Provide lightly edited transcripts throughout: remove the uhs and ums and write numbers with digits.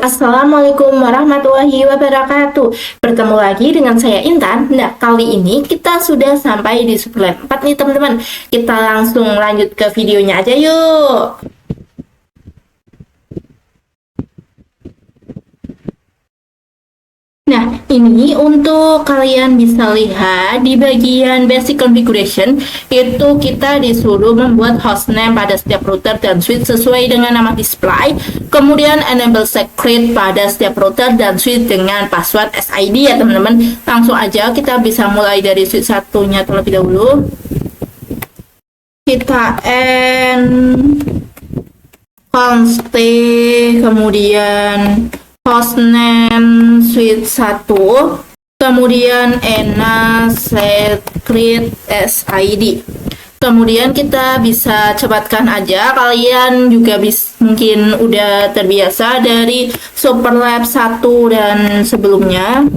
Assalamualaikum warahmatullahi wabarakatuh. Bertemu lagi dengan saya Intan. Nah, kali ini kita sudah sampai di Sublime 4 nih teman-teman. Kita langsung lanjut ke videonya aja yuk. Nah, ini untuk kalian bisa lihat di bagian basic configuration, itu kita disuruh membuat hostname pada setiap router dan switch sesuai dengan nama display. Kemudian enable secret pada setiap router dan switch dengan password SID ya teman-teman. Langsung aja kita bisa mulai dari switch satunya terlebih dahulu. Kita const, kemudian hostname switch 1, kemudian ena secret SID. Kemudian kita bisa cepatkan aja, kalian juga mungkin udah terbiasa dari Superlab 1 dan sebelumnya.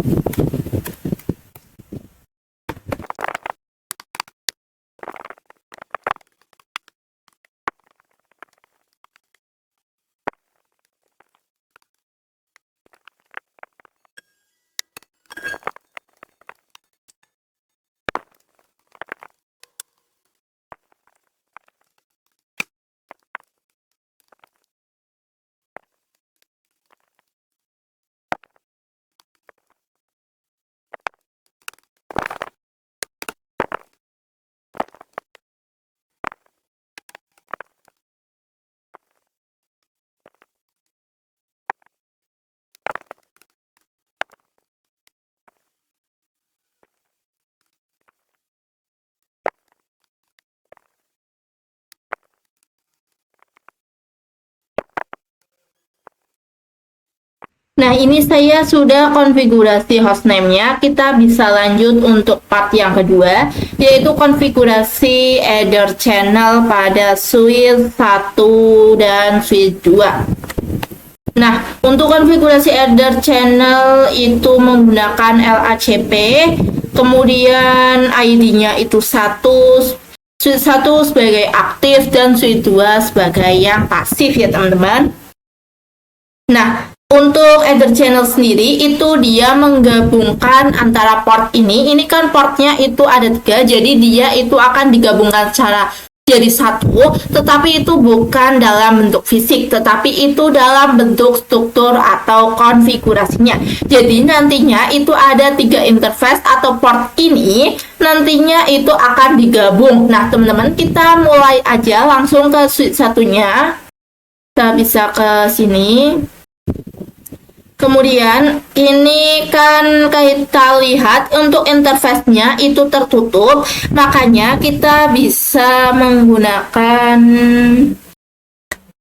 Nah, ini saya sudah konfigurasi hostname-nya. Kita bisa lanjut untuk part yang kedua, yaitu konfigurasi header channel pada switch 1 dan switch 2. Nah, untuk konfigurasi header channel itu menggunakan LACP, kemudian ID-nya itu switch 1 sebagai aktif dan switch 2 sebagai yang pasif ya teman-teman. Nah, untuk header channel sendiri itu dia menggabungkan antara port ini kan portnya itu ada 3, jadi dia itu akan digabungkan secara jadi satu, tetapi itu bukan dalam bentuk fisik, tetapi itu dalam bentuk struktur atau konfigurasinya. Jadi nantinya itu ada 3 interface atau port ini nantinya itu akan digabung. Nah teman-teman, kita mulai aja langsung ke switch satunya. Kita bisa ke sini. Kemudian ini kan kita lihat untuk interface-nya itu tertutup, makanya kita bisa menggunakan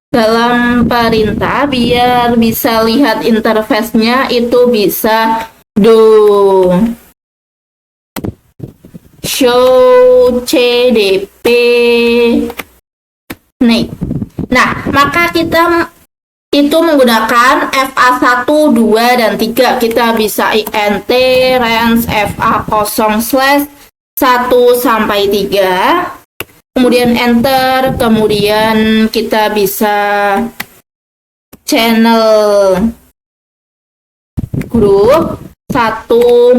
dalam perintah biar bisa lihat interface-nya itu bisa do show cdp nih. Nah, maka kita itu menggunakan FA1, 2, dan 3. Kita bisa int range FA0/1 sampai 3. Kemudian enter, kemudian kita bisa channel group 1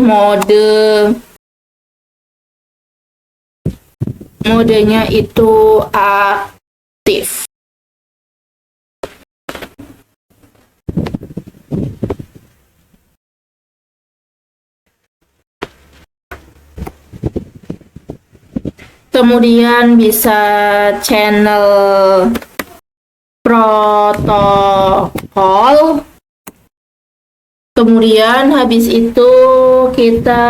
modenya itu aktif. Kemudian bisa channel protokol. Kemudian habis itu kita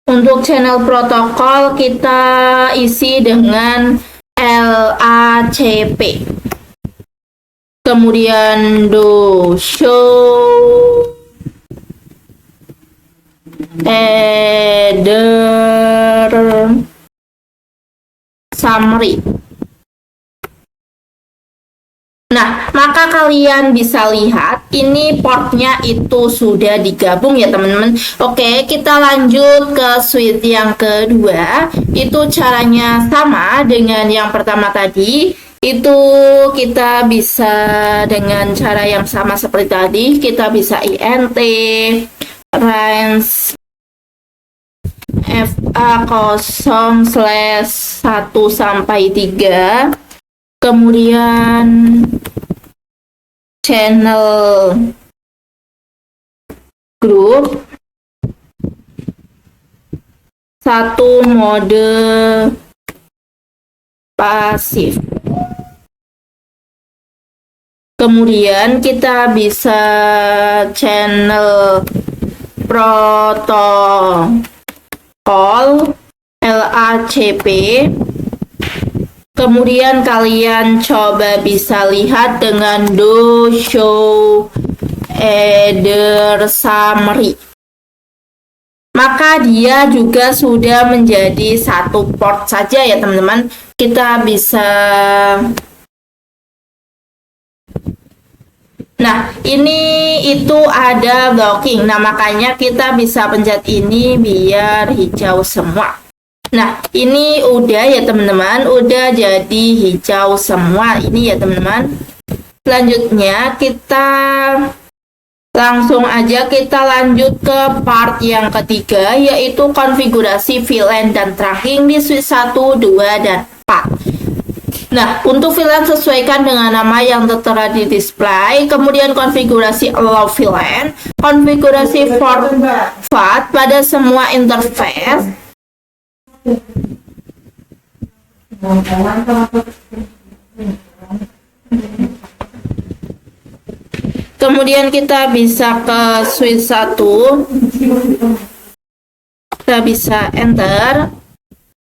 untuk channel protokol kita isi dengan LACP. Kemudian do show header summary. Nah, maka kalian bisa lihat ini portnya itu sudah digabung ya teman-teman. Oke, kita lanjut ke switch yang kedua. Itu caranya sama dengan yang pertama tadi. Itu kita bisa dengan cara yang sama seperti tadi, kita bisa int range fa 0/1 sampai 3, kemudian channel group 1 mode pasif. Kemudian kita bisa channel protokol LACP. Kemudian kalian coba bisa lihat dengan do show header summary. Maka dia juga sudah menjadi satu port saja ya teman-teman. Kita bisa, nah ini itu ada blocking. Nah makanya kita bisa pencet ini biar hijau semua. Nah ini udah ya teman-teman, udah jadi hijau semua ini ya teman-teman. Selanjutnya kita langsung aja kita lanjut ke part yang ketiga, yaitu konfigurasi VLAN dan tracking di switch 1, 2, dan 4. Nah, untuk VLAN sesuaikan dengan nama yang tertera di display, kemudian konfigurasi allow VLAN, konfigurasi format pada semua interface, kemudian kita bisa ke switch 1, kita bisa enter,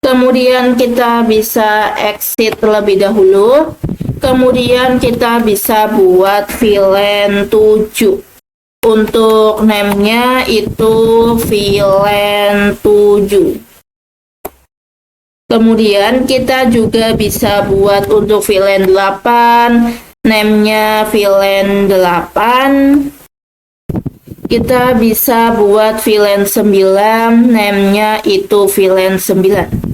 kemudian kita bisa exit terlebih dahulu, kemudian kita bisa buat VLAN 7. Untuk name-nya itu VLAN 7. Kemudian kita juga bisa buat untuk VLAN 8, name-nya VLAN 8. Kita bisa buat VLAN 9, name-nya itu VLAN 9.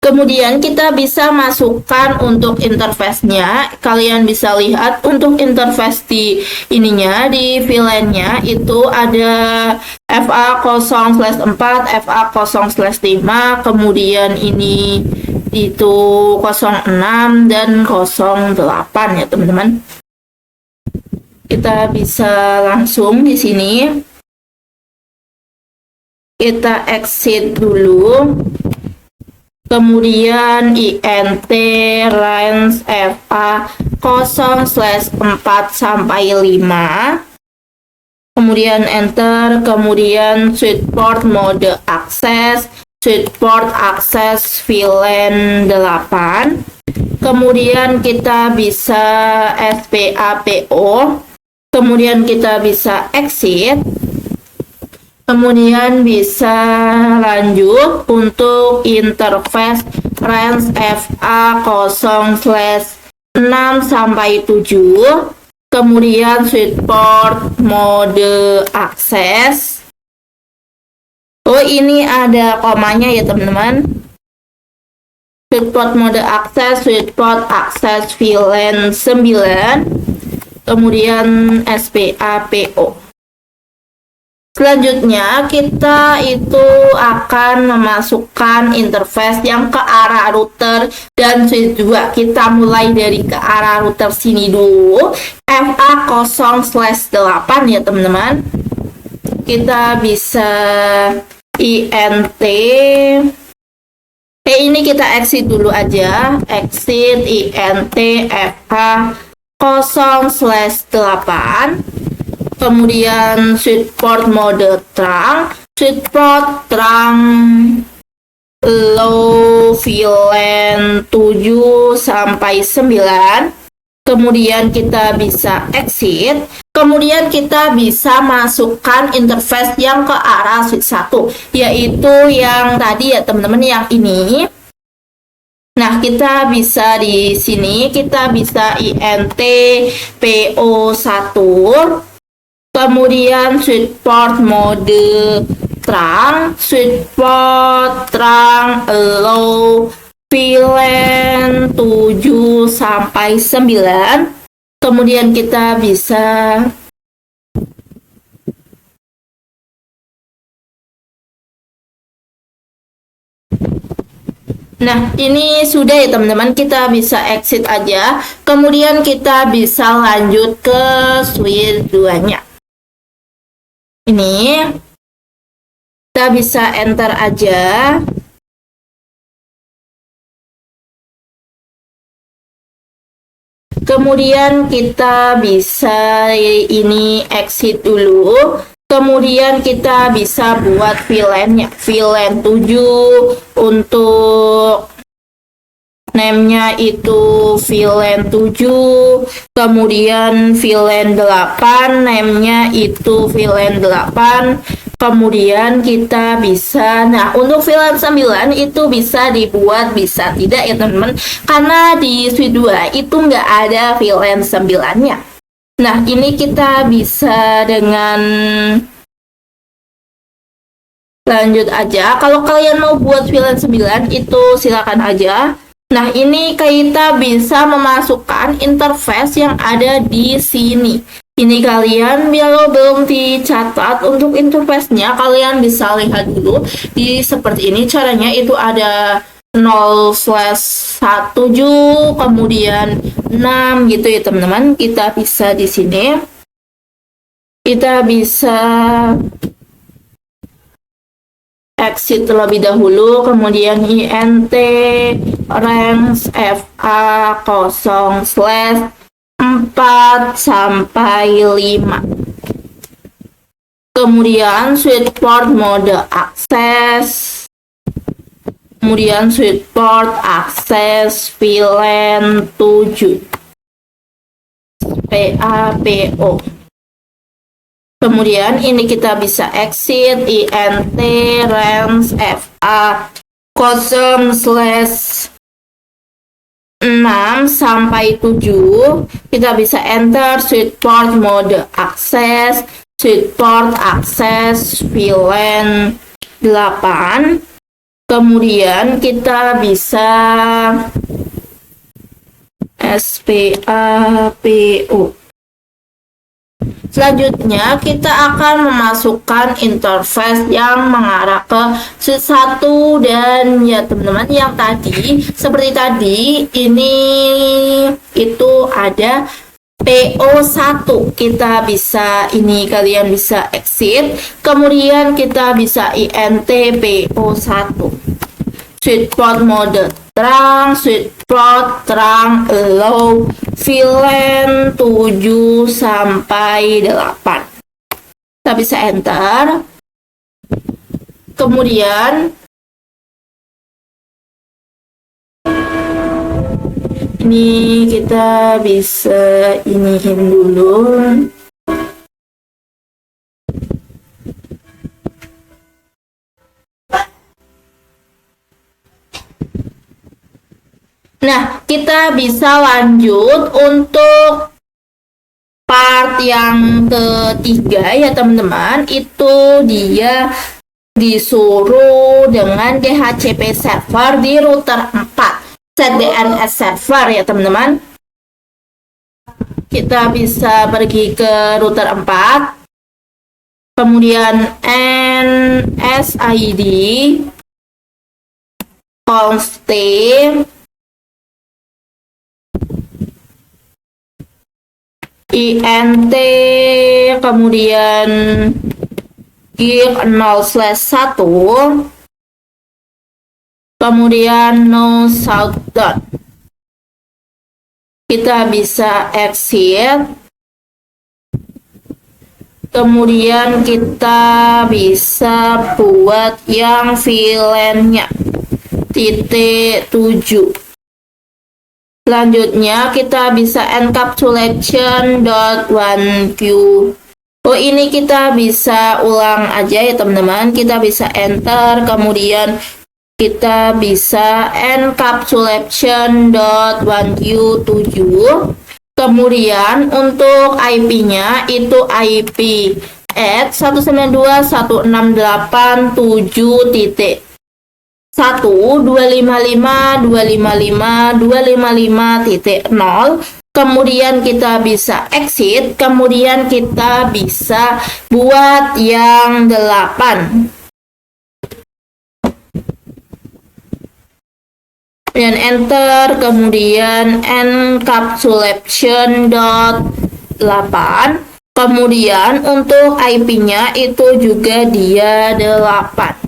Kemudian kita bisa masukkan untuk interface-nya. Kalian bisa lihat untuk interface di ininya, di VLAN-nya itu ada FA 0/4, FA 0/5, kemudian ini itu 06 dan 08 ya teman-teman. Kita bisa langsung di sini. Kita exit dulu. Kemudian int range FA 0/4 sampai 5. Kemudian enter, kemudian switch port mode access, switch port access VLAN 8. Kemudian kita bisa SPAPO. Kemudian kita bisa exit. Kemudian bisa lanjut untuk interface range FA 0/6 sampai 7. Kemudian switch port mode access. Oh, ini ada komanya ya teman-teman. Switch port mode access, switch port access VLAN 9. Kemudian SPAPO. Selanjutnya kita itu akan memasukkan interface yang ke arah router dan switch 2. Kita mulai dari ke arah router sini dulu, FA 0/8 ya teman-teman. Kita bisa int. Ini kita exit dulu aja, exit int FA 0/8. Kemudian switch port mode terang, switch port terang low VLAN 7 sampai 9. Kemudian kita bisa exit. Kemudian kita bisa masukkan interface yang ke arah switch 1, yaitu yang tadi ya teman-teman, yang ini. Nah, kita bisa di sini, kita bisa int PO1. Kemudian switch port mode trunk, switchport, trunk, allow, VLAN 7 sampai 9. Kemudian kita bisa Nah, ini sudah ya teman-teman, kita bisa exit aja. Kemudian kita bisa lanjut ke switch 2-nya. Ini kita bisa enter aja. Kemudian kita bisa ini exit dulu. Kemudian kita bisa buat VLAN-nya. VLAN 7 untuk name-nya itu VLAN 7. Kemudian VLAN 8, name-nya itu VLAN 8. Kemudian kita bisa, nah untuk VLAN 9 itu bisa dibuat, bisa tidak ya teman-teman. Karena di switch 2 itu nggak ada VLAN 9-nya. Nah, ini kita bisa dengan lanjut aja. Kalau kalian mau buat VLAN 9 itu silakan aja. Nah, ini kita bisa memasukkan interface yang ada di sini. Ini kalian kalau belum dicatat untuk interface-nya, kalian bisa lihat dulu di seperti ini. Caranya itu ada 0/17 kemudian 6 gitu ya teman-teman. Kita bisa di sini kita bisa exit terlebih dahulu, kemudian int range fa 0/4 sampai 5. Kemudian switchport mode akses. Kemudian switchport akses VLAN 7 PAPO. Kemudian ini kita bisa exit int range fa 0/6 sampai 7. Kita bisa enter switchport mode akses, switchport akses VLAN 8. Kemudian kita bisa SPAPO. Selanjutnya kita akan memasukkan interface yang mengarah ke switch 1 dan ya teman-teman yang tadi seperti tadi ini itu ada PO1. Kita bisa ini kalian bisa exit, kemudian kita bisa int PO1. Switchport mode trunk, switchport trunk allow VLAN 7 sampai 8. Kita bisa enter. Kemudian ini kita bisa iniin dulu. Nah, kita bisa lanjut untuk part yang ketiga ya teman-teman. Itu dia disuruh dengan DHCP server di router 4. Set DNS server ya teman-teman. Kita bisa pergi ke router 4. Kemudian NSID const int kemudian gig 0/1 kemudian no shutdown. Kita bisa exit, kemudian kita bisa buat yang VLAN-nya -7. Selanjutnya kita bisa encapsulation.1q. Oh, ini kita bisa ulang aja ya teman-teman. Kita bisa enter, kemudian kita bisa encapsulation.1q7. Kemudian untuk IP-nya itu IP 192.168.7.1.255.255.255.255.0. Kemudian kita bisa exit, kemudian kita bisa buat yang 8. Kemudian enter, kemudian encapsulation dot 8. Kemudian untuk IP-nya itu juga dia 8.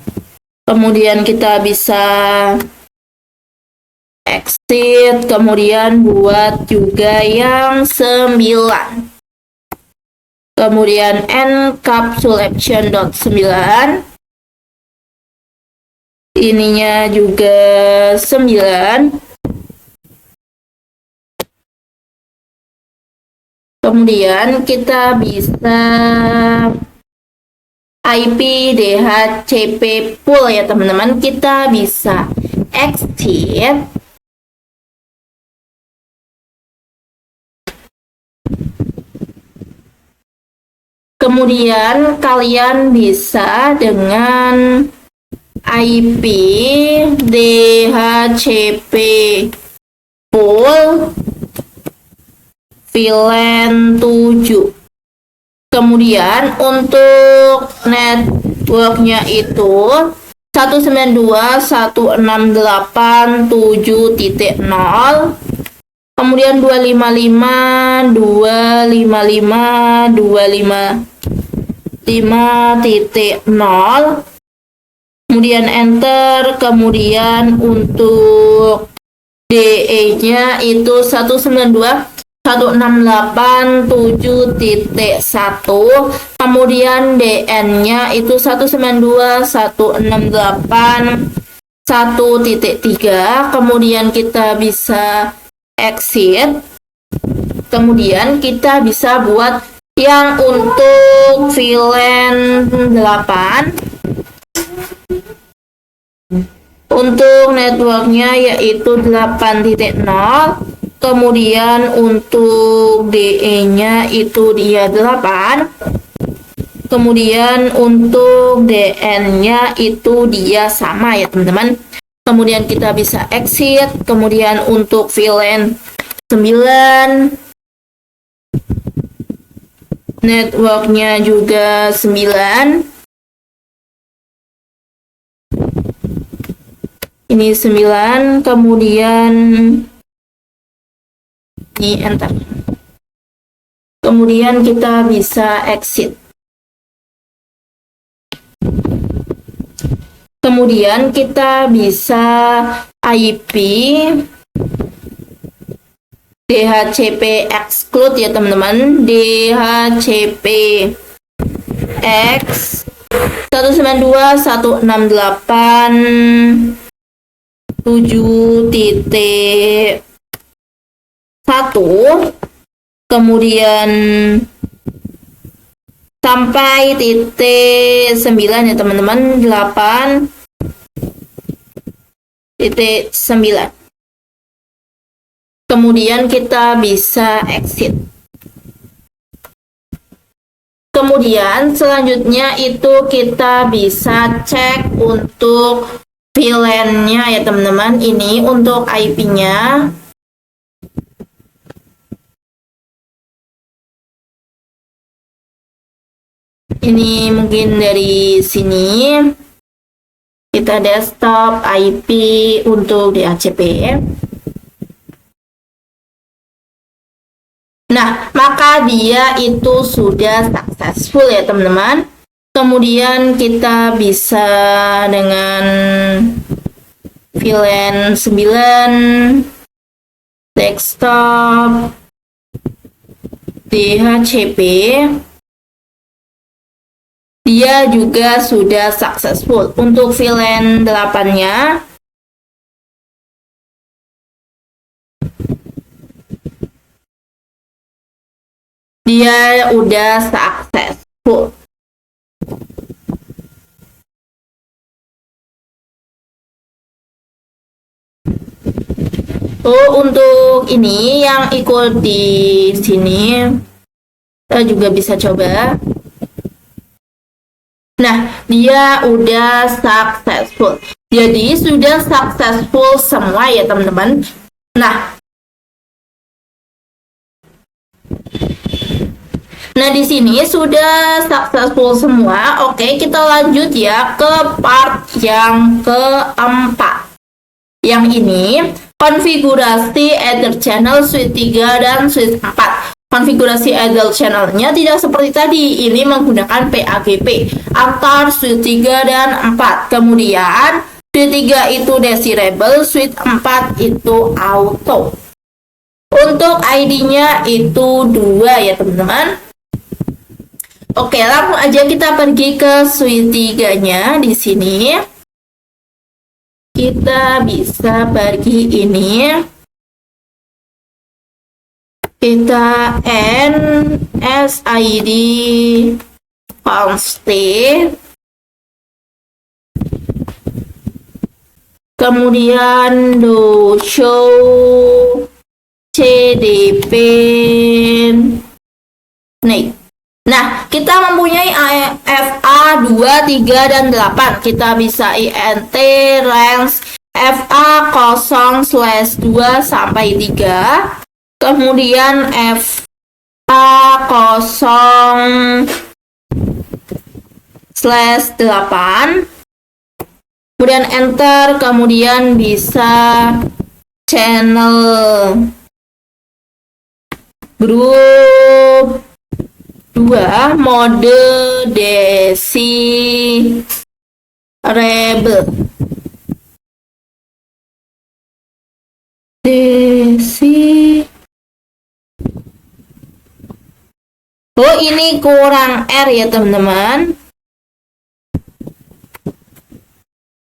Kemudian kita bisa exit, kemudian buat juga yang 9. Kemudian encapsulation dot 9. Ininya juga 9. Kemudian kita bisa IP DHCP pool ya teman-teman. Kita bisa exit. Kemudian kalian bisa dengan IP DHCP pool VLAN 7. Kemudian untuk networknya itu 192.168.7.0. Kemudian 255.255.255.5.0. Kemudian enter, kemudian untuk DE-nya itu 192.168.7.1, kemudian DN-nya itu 192.168.1.3, kemudian kita bisa exit, kemudian kita bisa buat yang untuk VLAN 8. Untuk networknya yaitu 8.0, kemudian untuk DE-nya itu dia 8, kemudian untuk DN-nya itu dia sama ya teman-teman. Kemudian kita bisa exit, kemudian untuk VLAN 9, networknya juga 9. Ini 9, kemudian ini enter. Kemudian kita bisa exit. Kemudian kita bisa IP DHCP exclude ya teman-teman. DHCP X 192.168.7.1, kemudian sampai titik 9 ya teman-teman, 8.9. Kemudian kita bisa exit. Kemudian selanjutnya itu kita bisa cek untuk VLAN-nya ya teman-teman. Ini untuk IP-nya. Ini mungkin dari sini. Kita desktop IP untuk DHCP. Nah, maka dia itu sudah successful ya teman-teman. Kemudian kita bisa dengan VLAN 9 desktop DHCP, dia juga sudah successful. Untuk VLAN 8-nya dia udah successful. Untuk ini yang ikut di sini, kita juga bisa coba. Nah, dia udah successful. Jadi sudah successful semua ya teman-teman. Nah, di sini sudah successful semua. Oke, kita lanjut ya ke part yang keempat. Yang ini konfigurasi Ether channel switch 3 dan switch 4. Konfigurasi idle channelnya tidak seperti tadi. Ini menggunakan PAGP antar switch 3 dan 4. Kemudian switch 3 itu desirable, switch 4 itu auto. Untuk ID-nya itu 2 ya teman-teman. Oke, langsung aja kita pergi ke switch 3-nya di sini. Kita bisa pergi ini. Kita NSID constant. Kemudian do show CDP nih. Nah, kita mempunyai FA 2, 3, dan 8. Kita bisa INT range FA 0/2 sampai 3. Kemudian FA 0/8. Kemudian enter, kemudian bisa channel grup 2 mode desirable. Oh, ini kurang R ya teman-teman.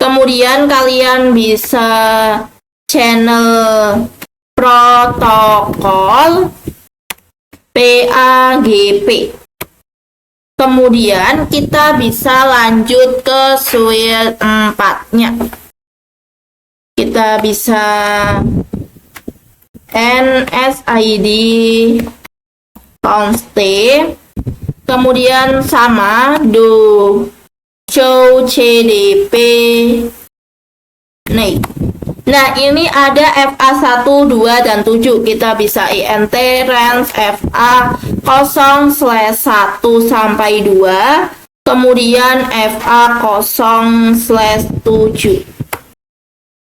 Kemudian kalian bisa channel protokol PAGP. Kemudian kita bisa lanjut ke switch 4-nya. Kita bisa NSID constant. Kemudian sama do show CDP nih. Nah, ini ada FA 1, 2, dan 7. Kita bisa INT range FA 0/1 sampai 2. Kemudian FA 0/7.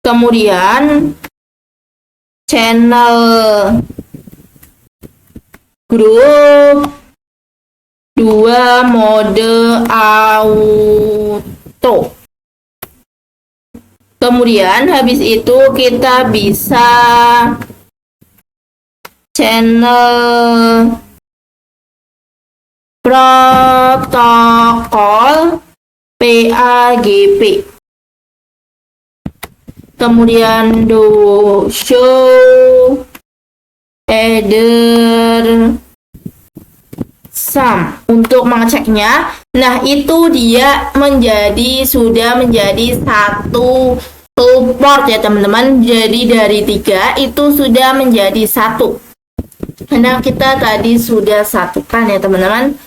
Kemudian channel grup 2 mode auto. Kemudian habis itu kita bisa channel protokol PAGP. Kemudian do show header sum untuk mengeceknya. Nah, itu dia sudah menjadi satu port ya teman-teman. Jadi dari 3 itu sudah menjadi 1. Karena kita tadi sudah satukan ya teman-teman.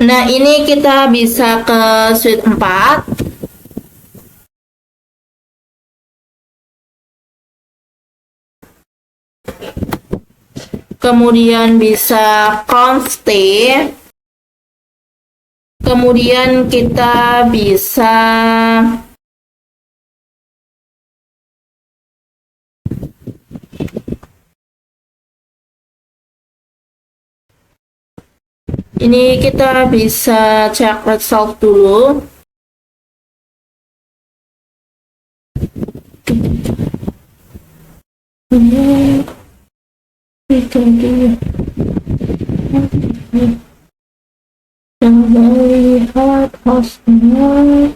Nah, ini kita bisa ke switch 4. Kemudian bisa constant. Kemudian kita bisa ini kita bisa cek result dulu. Melihat hostnya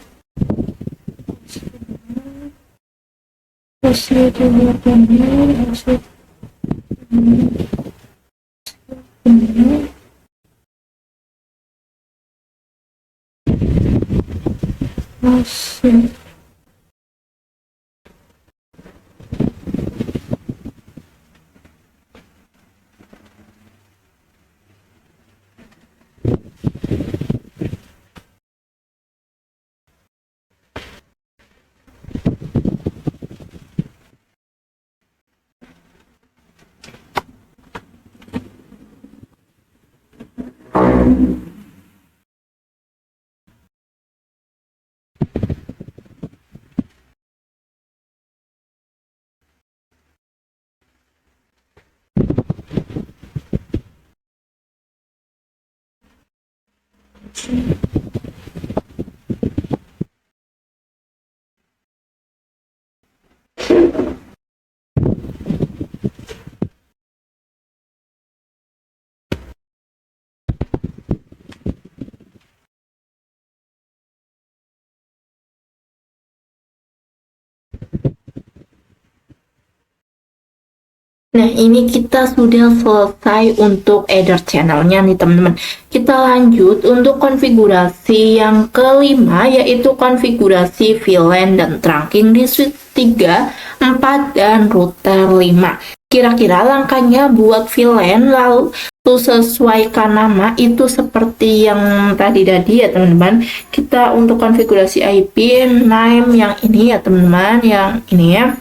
Nah, ini kita sudah selesai untuk header channelnya nih teman-teman. Kita lanjut untuk konfigurasi yang kelima, yaitu konfigurasi VLAN dan trunking di switch 3, 4, dan router 5. Kira-kira langkahnya buat VLAN lalu sesuaikan nama itu seperti yang tadi ya teman-teman. Kita untuk konfigurasi IP name yang ini ya teman-teman, yang ini ya.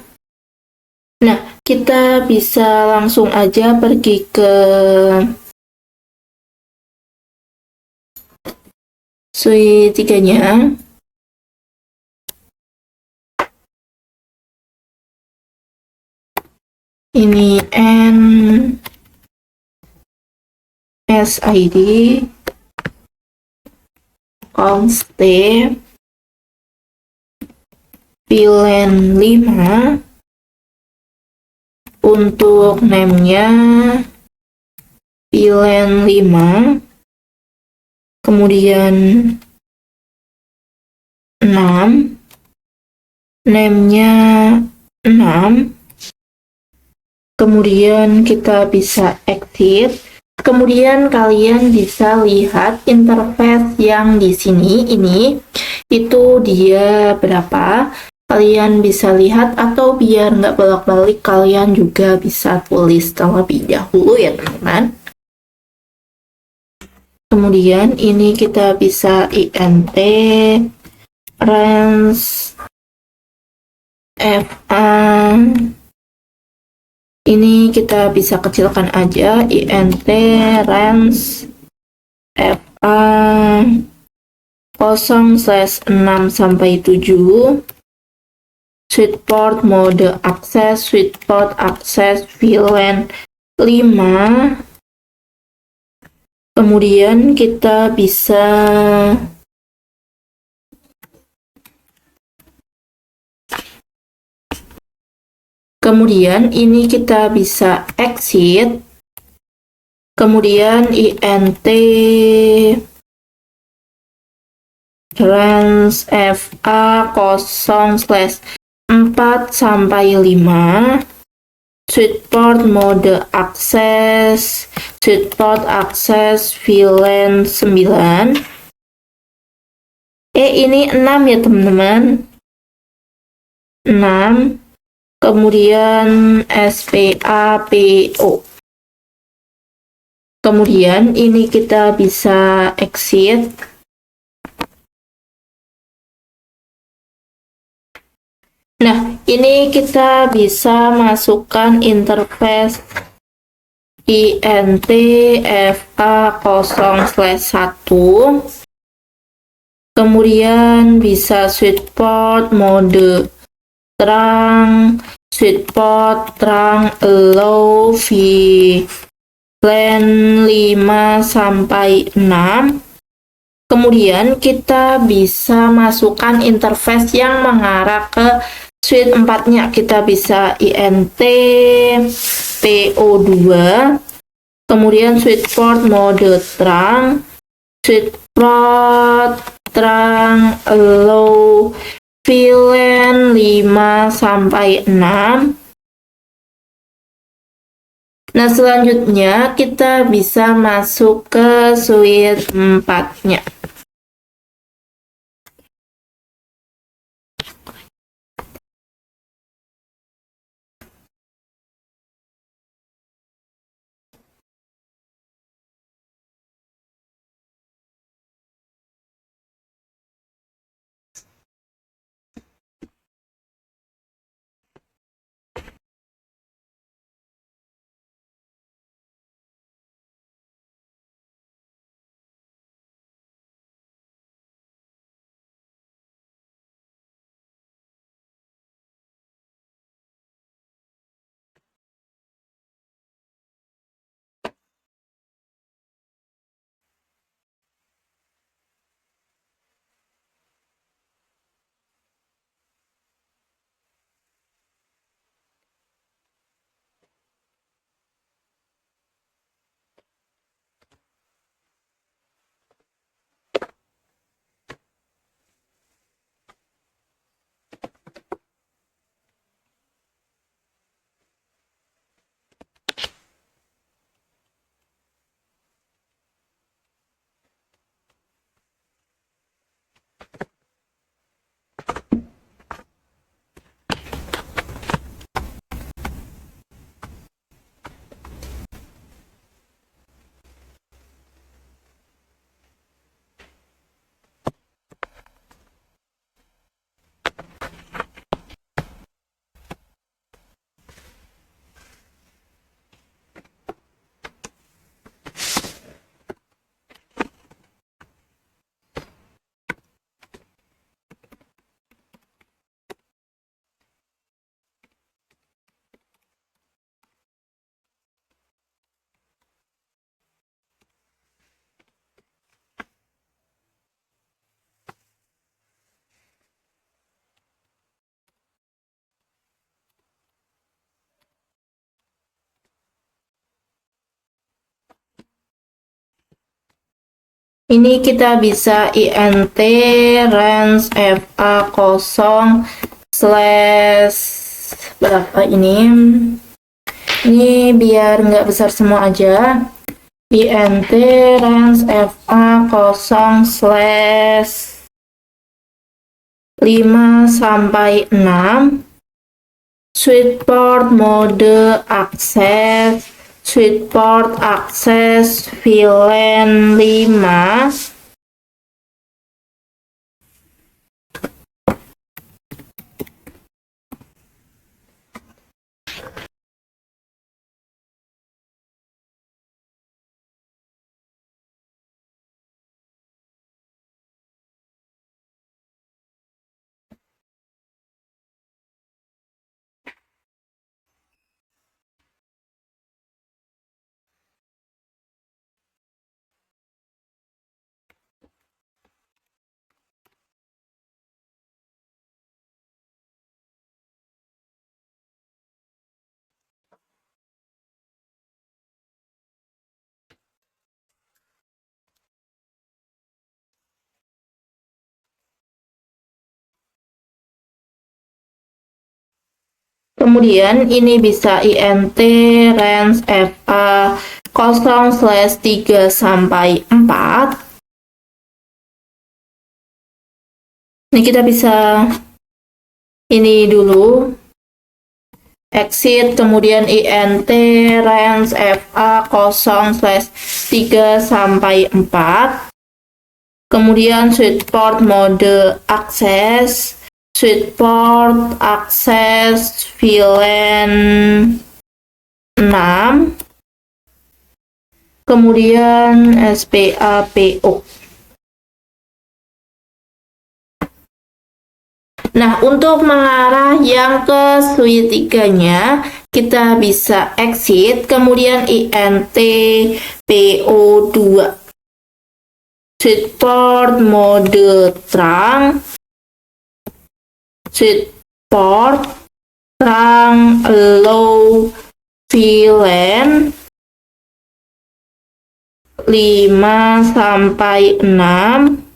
Nah, kita bisa langsung aja pergi ke switch 3-nya. Ini NSID const VLAN 5. Untuk name-nya VLAN 5, kemudian 6, name-nya 6, kemudian kita bisa exit, kemudian kalian bisa lihat interface yang di sini, ini itu dia berapa. Kalian bisa lihat, atau biar nggak bolak-balik kalian juga bisa tulis terlebih dahulu ya teman-teman. Kemudian ini kita bisa int range fa, ini kita bisa kecilkan aja, int range fa 0/6-7, switch port mode akses, switch port akses VLAN 5. Kemudian kita bisa ini kita bisa exit, kemudian int range fa 0/4-5, switch port mode akses, switch port akses VLAN 9. Ini 6 ya teman-teman, 6, kemudian SPAPO. Kemudian ini kita bisa exit. Nah, ini kita bisa masukkan interface int fa 0/1, kemudian bisa switch port mode terang, switch port terang allow VLAN 5-6. Kemudian kita bisa masukkan interface yang mengarah ke switch 4-nya. Kita bisa int po2, kemudian switch port mode terang, switch port terang allow VLAN 5-6. Nah, selanjutnya kita bisa masuk ke switch 4-nya. Ini kita bisa int range fa 0 slash berapa ini biar nggak besar semua aja. Int range fa 0 slash 5 sampai 6. Switchboard mode akses, switchboard akses VLAN 5. Kemudian ini bisa int range fa 0 slash 3 sampai 4. Ini kita bisa ini dulu exit, kemudian int range fa 0 slash 3 sampai 4. Kemudian switchboard mode akses, switchboard akses VLAN 6. Kemudian SPAPO. Nah, untuk mengarah yang ke switch 3-nya, kita bisa exit, kemudian int PO2. Switchboard mode terang, switchboard terang low VLAN 5 sampai 6.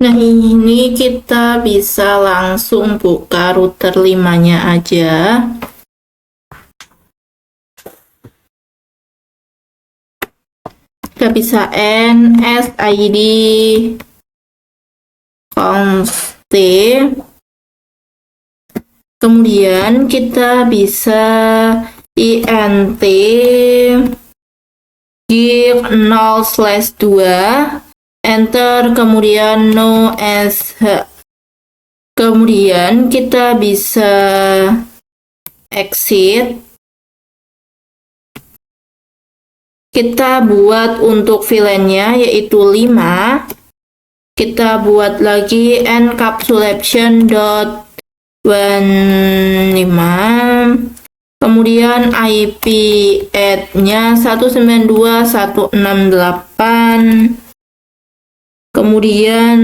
Nah, ini kita bisa langsung buka router 5-nya aja. Kita bisa NSID const. Kemudian kita bisa int gig 0/2, enter, kemudian no sh. Kemudian kita bisa exit. Kita buat untuk VLAN-nya yaitu 5. Kita buat lagi encapsulation.15. Kemudian IP add-nya 192.168. Kemudian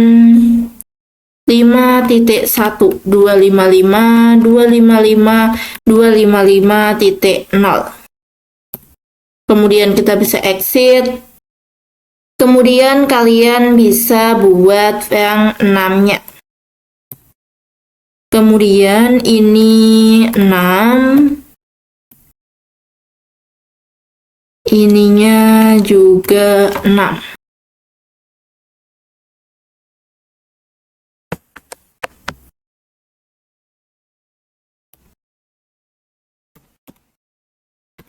5.1.255.255.0. Kemudian kita bisa exit. Kemudian kalian bisa buat yang 6-nya. Kemudian ini 6. Ininya juga 6.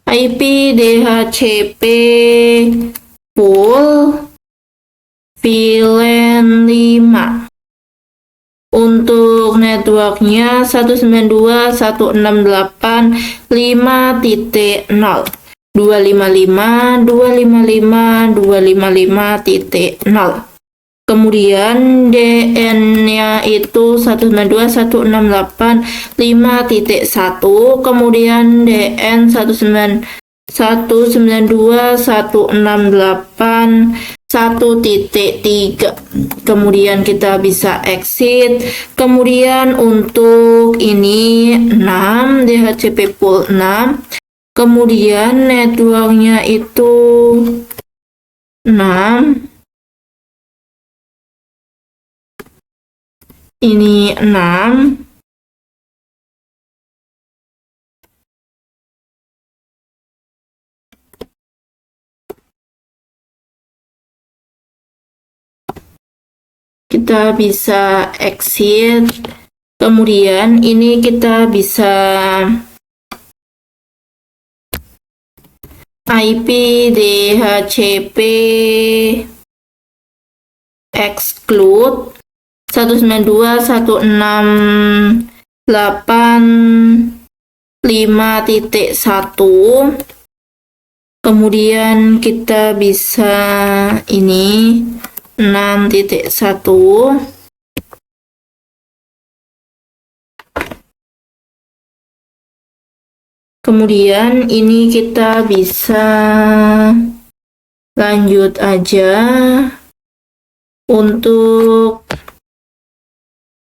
IP DHCP full VLAN 5. Untuk networknya 192.168.5.0 255.255.255.0. Kemudian DN-nya itu 192.168.5.1, kemudian DN 192.168.1.3. Kemudian kita bisa exit. Kemudian untuk ini 6, DHCP pool 6. Kemudian networknya itu 6. Ini 6. Kita bisa exit. Kemudian ini kita bisa IP DHCP exclude 192.168.5.1. Kemudian kita bisa ini 6.1. Kemudian ini kita bisa lanjut aja untuk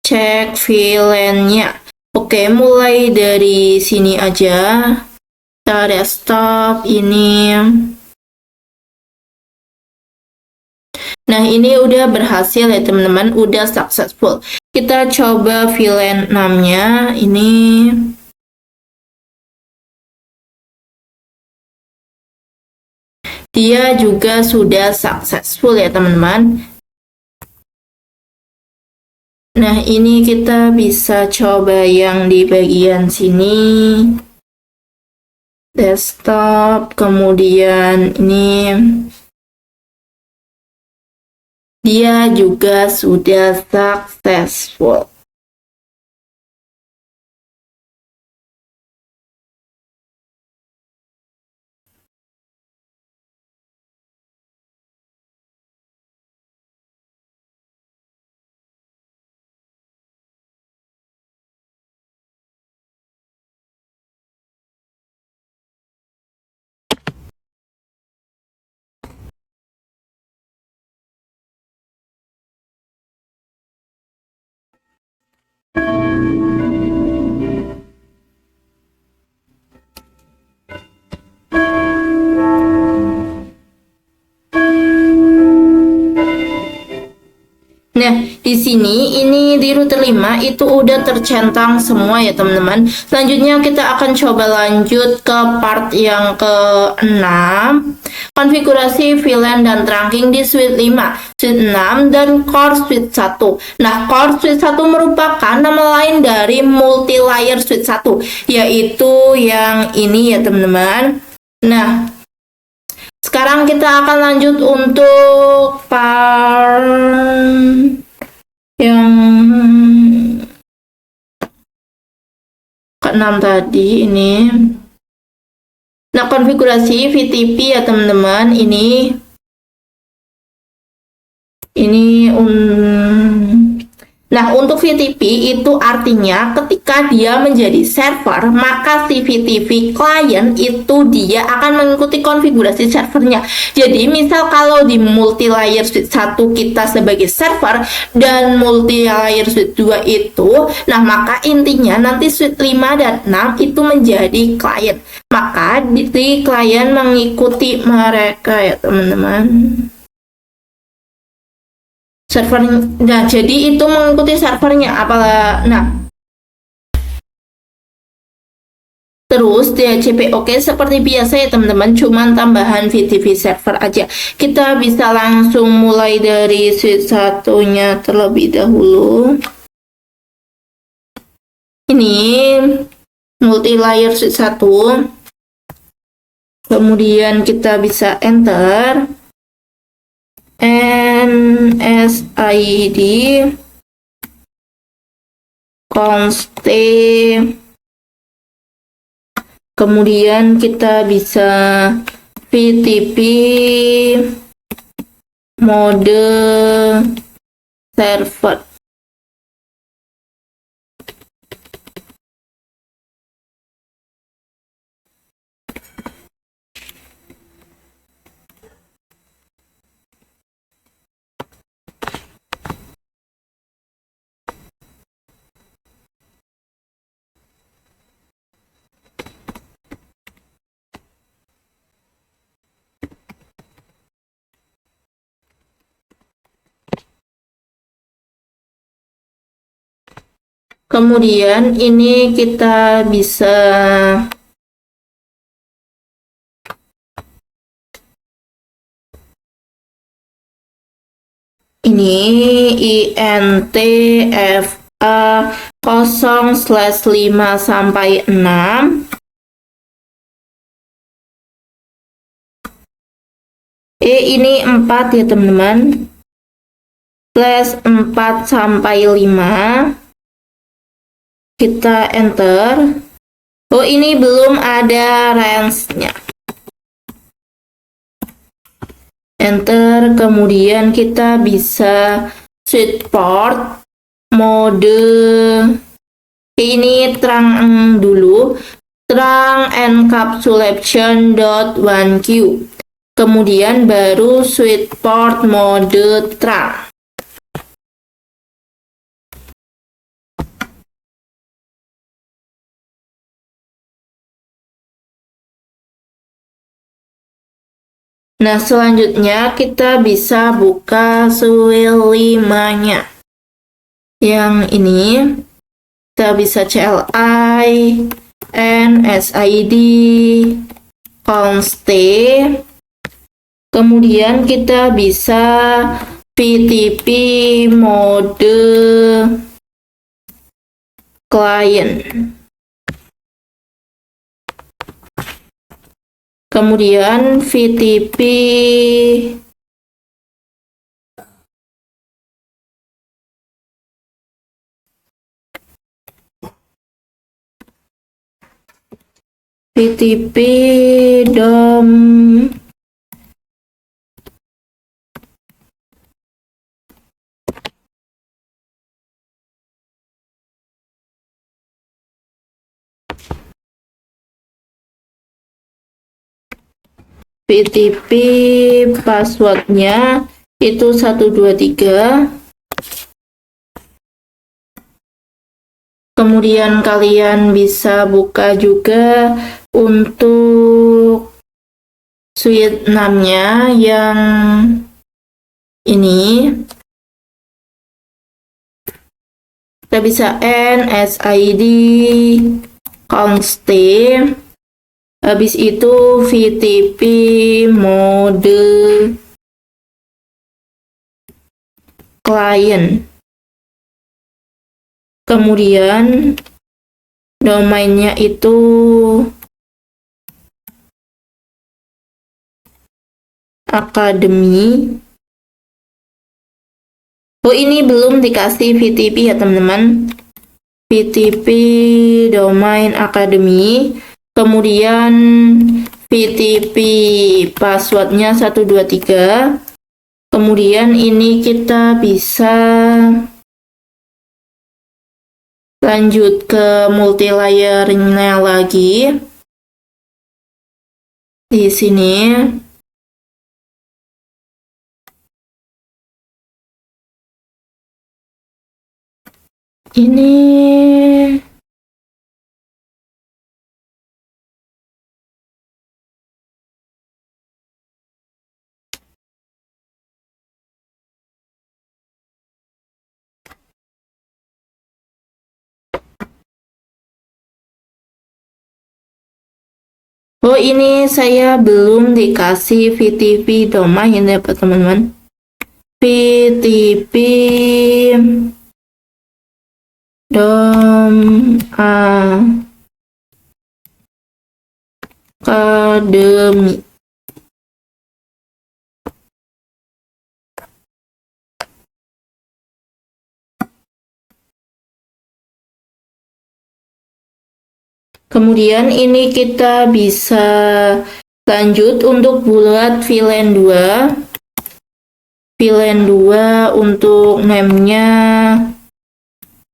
cek VLAN-nya. Oke, mulai dari sini aja. Kita desktop ini. Nah, ini udah berhasil ya teman-teman, udah successful. Kita coba VLAN 6-nya ini. Dia juga sudah successful ya teman-teman. Nah, ini kita bisa coba yang di bagian sini. Desktop, kemudian ini. Dia juga sudah successful. Nah, di sini ini di router 5 itu udah tercentang semua ya teman-teman. Selanjutnya kita akan coba lanjut ke part yang ke-6. Konfigurasi VLAN dan trunking di suite 5, suite 6, dan core suite 1. Nah, core suite 1 merupakan nama lain dari multi-layer suite 1, yaitu yang ini ya teman-teman. Nah, sekarang kita akan lanjut untuk part yang ke-6 tadi ini. Nah, konfigurasi VTP ya teman-teman, Nah, untuk VTP itu artinya ketika dia menjadi server, maka si VTP client itu dia akan mengikuti konfigurasi servernya. Jadi, misal kalau di multi-layer suite 1 kita sebagai server dan multi-layer suite 2 itu, nah maka intinya nanti suite 5 dan 6 itu menjadi client. Maka di client mengikuti mereka ya, teman-teman. Server, nah jadi itu mengikuti servernya apalah. Nah, terus DHCP oke seperti biasa ya teman-teman, cuman tambahan VTP server aja. Kita bisa langsung mulai dari suite satunya terlebih dahulu. Ini multi-layer suite 1. Kemudian kita bisa enter NSID const, kemudian kita bisa VTP mode server. Kemudian ini kita bisa ini INTFA 0/5 sampai 6. Ini 4 ya teman-teman. /4 sampai 5. Kita enter. Oh, ini belum ada range-nya. Enter, kemudian kita bisa switch port mode. Ini terang dulu, terang encapsulation.1q. Kemudian baru switch port mode terang. Nah, selanjutnya kita bisa buka suite 5-nya. Yang ini kita bisa CLI, NSID, const, kemudian kita bisa VTP mode client. Kemudian VTP DOM VTP passwordnya itu 123. Kemudian kalian bisa buka juga untuk suite 6-nya yang ini. Kita bisa NSID const, habis itu VTP mode client. Kemudian domainnya itu Academy. Oh, ini belum dikasih VTP ya teman-teman. VTP domain Academy. Kemudian VTP passwordnya 123. Kemudian ini kita bisa Lanjut ke multilayernya lagi. Di sini ini oh, ini saya belum dikasih VTP domain ya teman-teman. VTP Academy. Kemudian ini kita bisa lanjut untuk buat VLAN 2. VLAN 2 untuk name-nya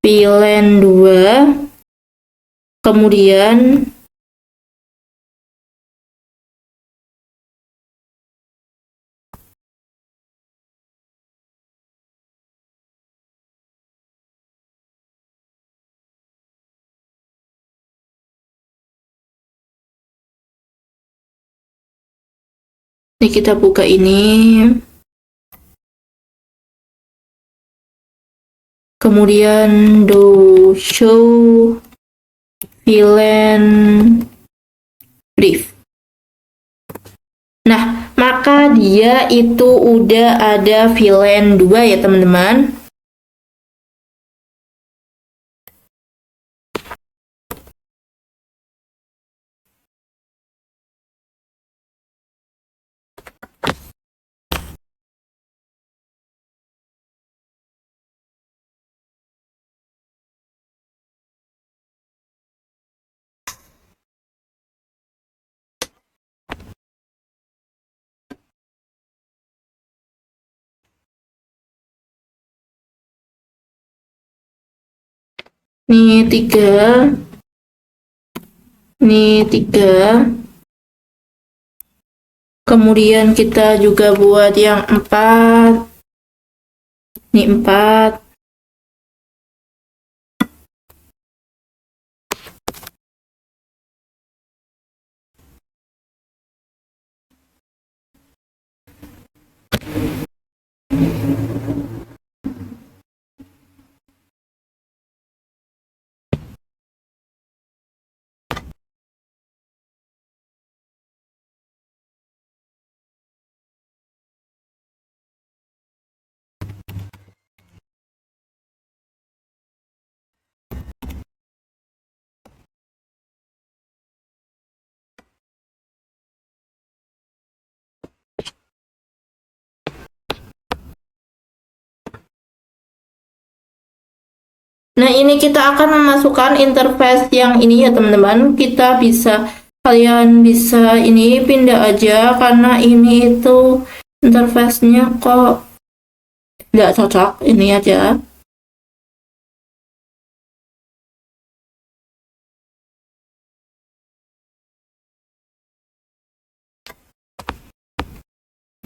VLAN 2. Kemudian ini kita buka ini. Kemudian do show VLAN brief. Nah, maka dia itu udah ada VLAN 2 ya teman-teman. Ini 3. Ini 3. Kemudian kita juga buat yang 4. Ini 4. Nah, ini kita akan memasukkan interface yang ini ya teman-teman. Kalian bisa ini pindah aja karena ini itu interface-nya kok nggak cocok. Ini aja.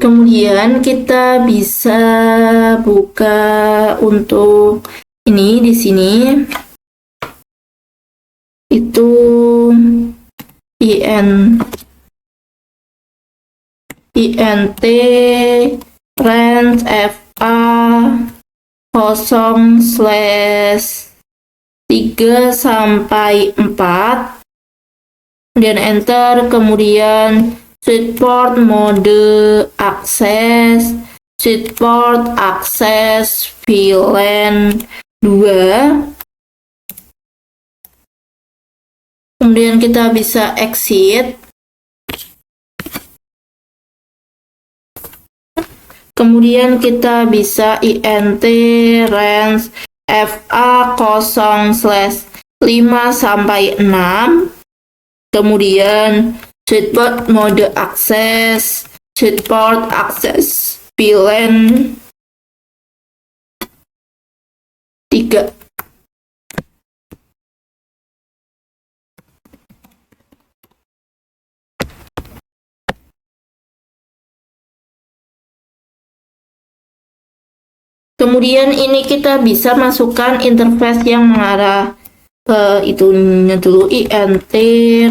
Kemudian kita bisa buka untuk ini di sini itu int range fa 0/3 sampai 4, kemudian enter, kemudian switchport mode akses, switchport akses VLAN 2. Kemudian kita bisa exit. Kemudian kita bisa int range fa 0/5 sampai 6. Kemudian switchport mode akses, switchport akses VLAN 3. Kemudian ini kita bisa masukkan interface yang mengarah ke itunya dulu, int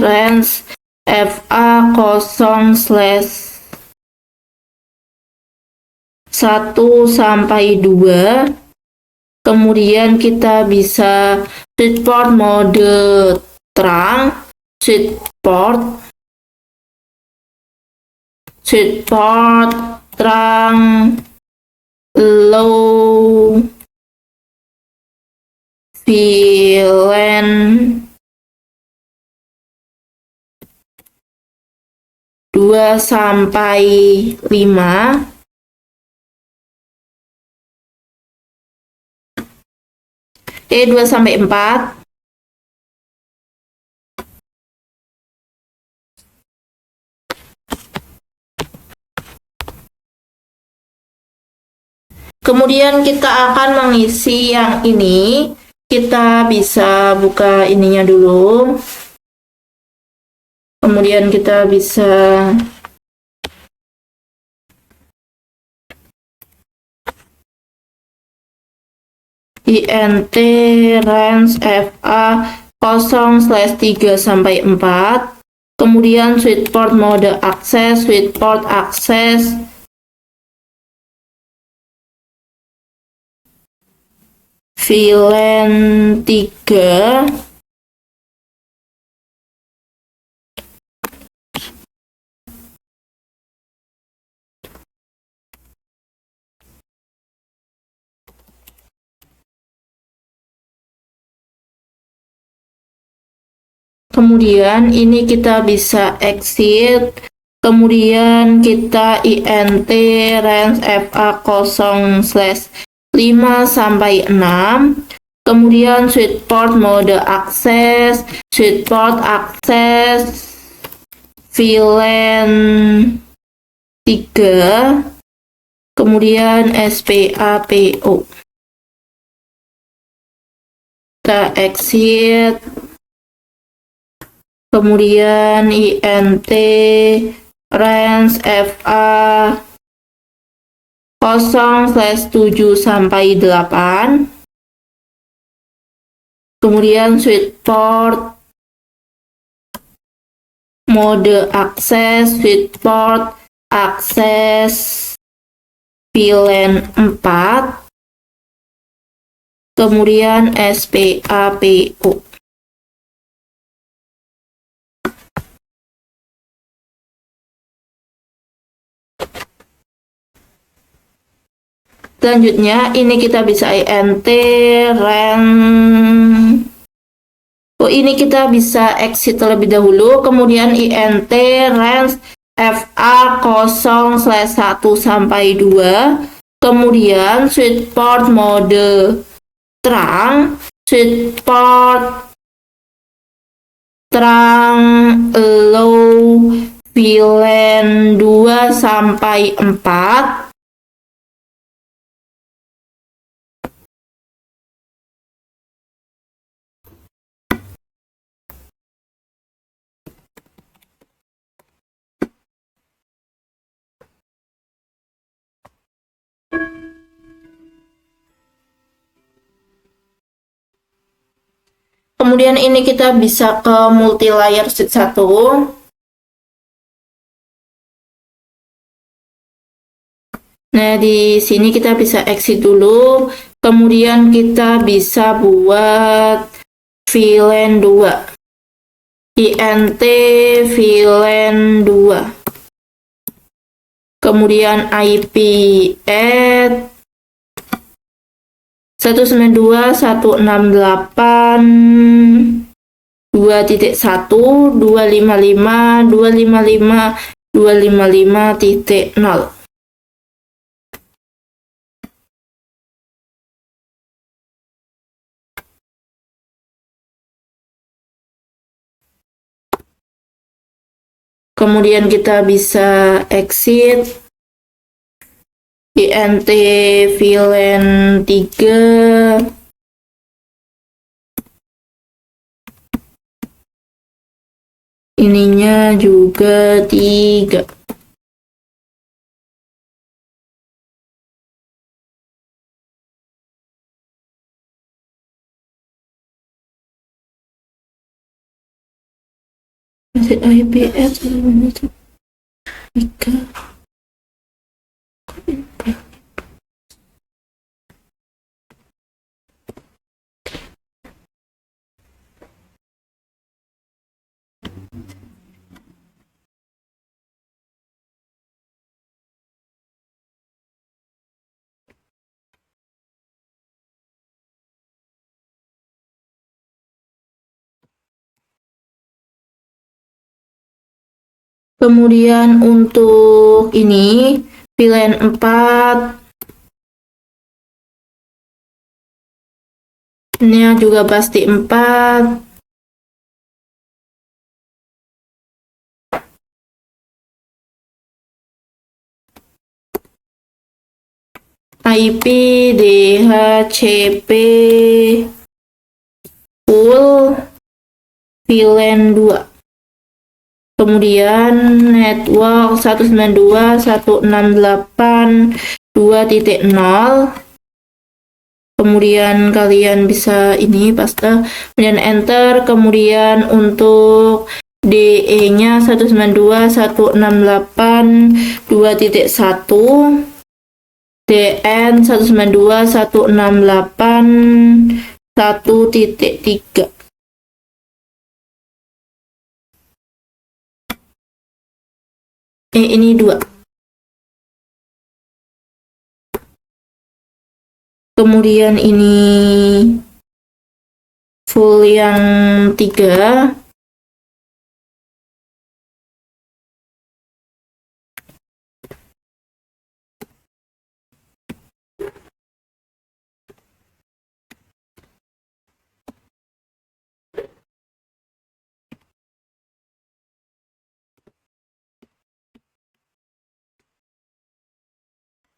range fa 0/1 sampai 2. Kemudian kita bisa switchport mode terang, switchport terang, low, VLAN 2 sampai 5. E 2 sampai 4. Kemudian kita akan mengisi yang ini. Kita bisa buka ininya dulu. Kemudian kita bisa int range fa 0/3 sampai 4. Kemudian switchport mode akses, switchport akses, VLAN 3. Kemudian ini kita bisa exit. Kemudian kita int range fa 0/5 sampai 6. Kemudian switchport mode akses, switchport akses, VLAN 3. Kemudian SPAPO. Kita exit. Kemudian int range fa 0/7 sampai 8. Kemudian switchport mode akses, switchport akses, VLAN 4. Kemudian SPAPO. Selanjutnya ini kita bisa int range. Ini kita bisa exit terlebih dahulu. Kemudian int range fa 0/1 sampai 2. Kemudian switchport mode terang, switchport terang, low, VLAN 2 sampai 4. Kemudian ini kita bisa ke multi layer switch 1. Nah, di sini kita bisa exit dulu. Kemudian kita bisa buat VLAN 2. int VLAN 2. Kemudian IP add 192.168.255.255.255.0. Kemudian kita bisa exit int VLAN 3. Ininya juga 3. IPS 3. Kemudian untuk ini pilihan 4 ini juga pasti 4. IP, DH, CP, full, VLAN 2. Kemudian network 192.168.2.0. Kemudian kalian bisa ini paste, kemudian enter. Kemudian untuk DE-nya 192.168.2.1, DN 192.168.1.3. Ini 2. Kemudian ini full yang 3.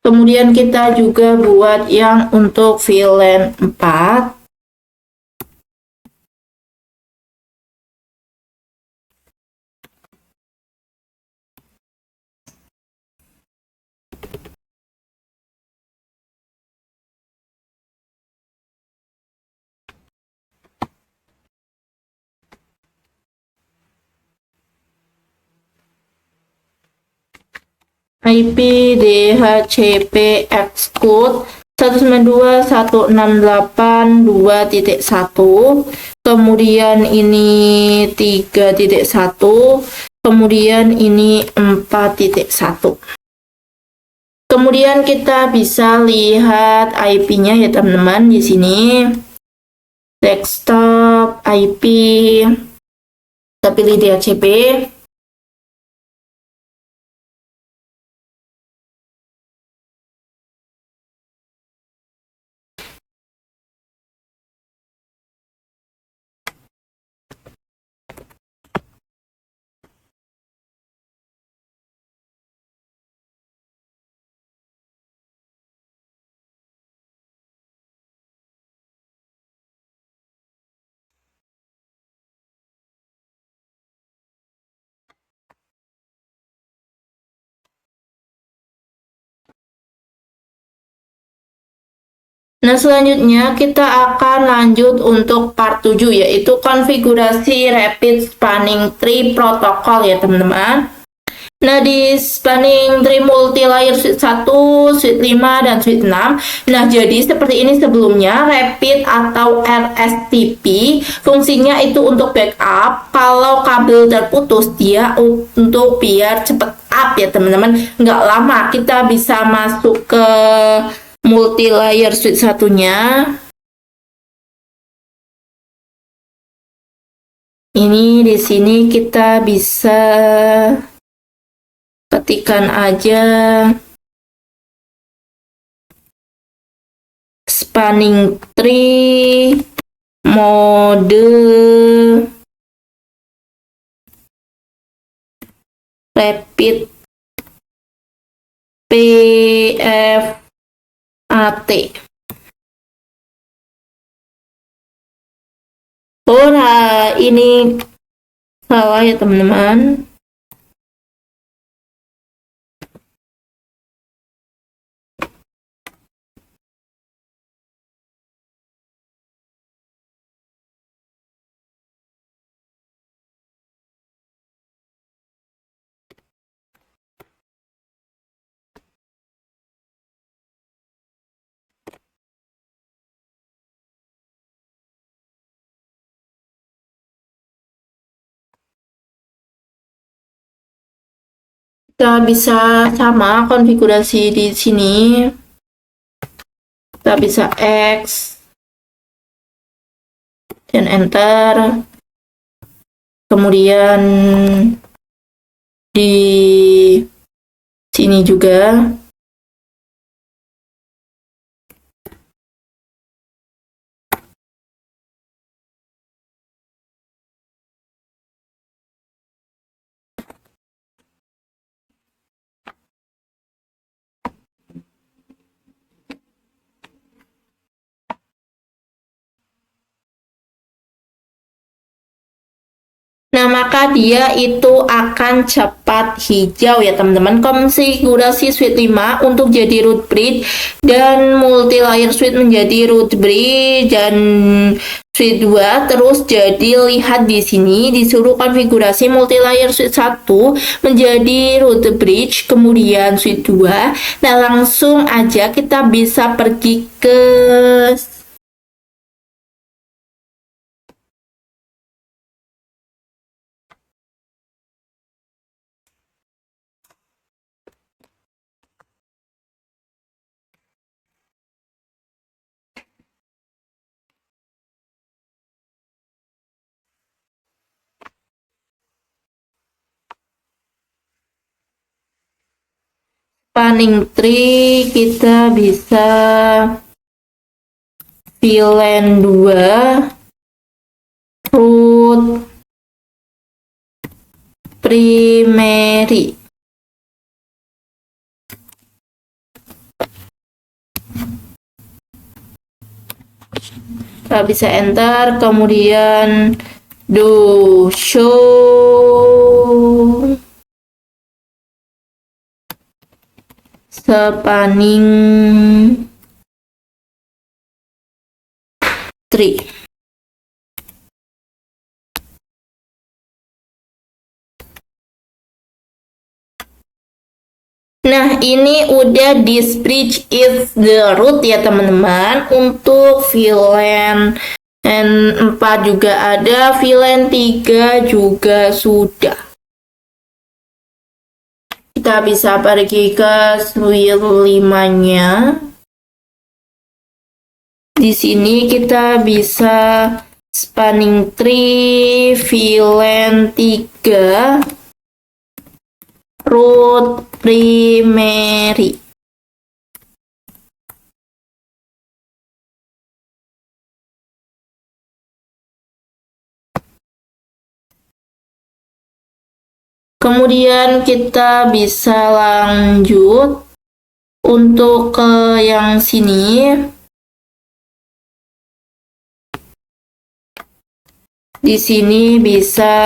Kemudian kita juga buat yang untuk VLAN 4. IP, DHCP, exclude 192.168.2.1. Kemudian ini 3.1. Kemudian ini 4.1. Kemudian kita bisa lihat IP-nya ya teman-teman di sini. Desktop IP. Kita pilih DHCP. Nah, selanjutnya kita akan lanjut untuk part 7, yaitu konfigurasi Rapid Spanning Tree Protocol ya teman-teman. Nah, di Spanning Tree Multi-Layer Suite 1, Suite 5, dan Suite 6. Nah, jadi seperti ini sebelumnya, Rapid atau RSTP, fungsinya itu untuk backup. Kalau kabel terputus, dia untuk biar cepet up ya teman-teman. Nggak lama, kita bisa masuk ke multi-layer suite satunya. Ini di sini kita bisa ketikkan aja spanning tree mode rapid PFAT. Oh, nah ini salah ya teman-teman. Kita bisa sama konfigurasi di sini. Kita bisa X dan enter. Kemudian di sini juga nah, maka dia itu akan cepat hijau ya teman-teman. Konfigurasi switch 5 untuk jadi root bridge dan multi layer switch menjadi root bridge dan switch 2 terus jadi lihat di sini disuruh konfigurasi multi layer switch 1 menjadi root bridge kemudian switch 2. Nah, langsung aja kita bisa pergi ke spanning tree, kita bisa VLAN 2 root primary. Kita bisa enter, kemudian do show spanning tree. Nah, ini udah this bridge is the root ya teman-teman. Untuk VLAN 4 juga ada, VLAN 3 juga sudah. Kita bisa pergi ke switch 5-nya. Di sini kita bisa spanning tree VLAN 3 root primary. Kemudian kita bisa lanjut untuk ke yang sini. Di sini bisa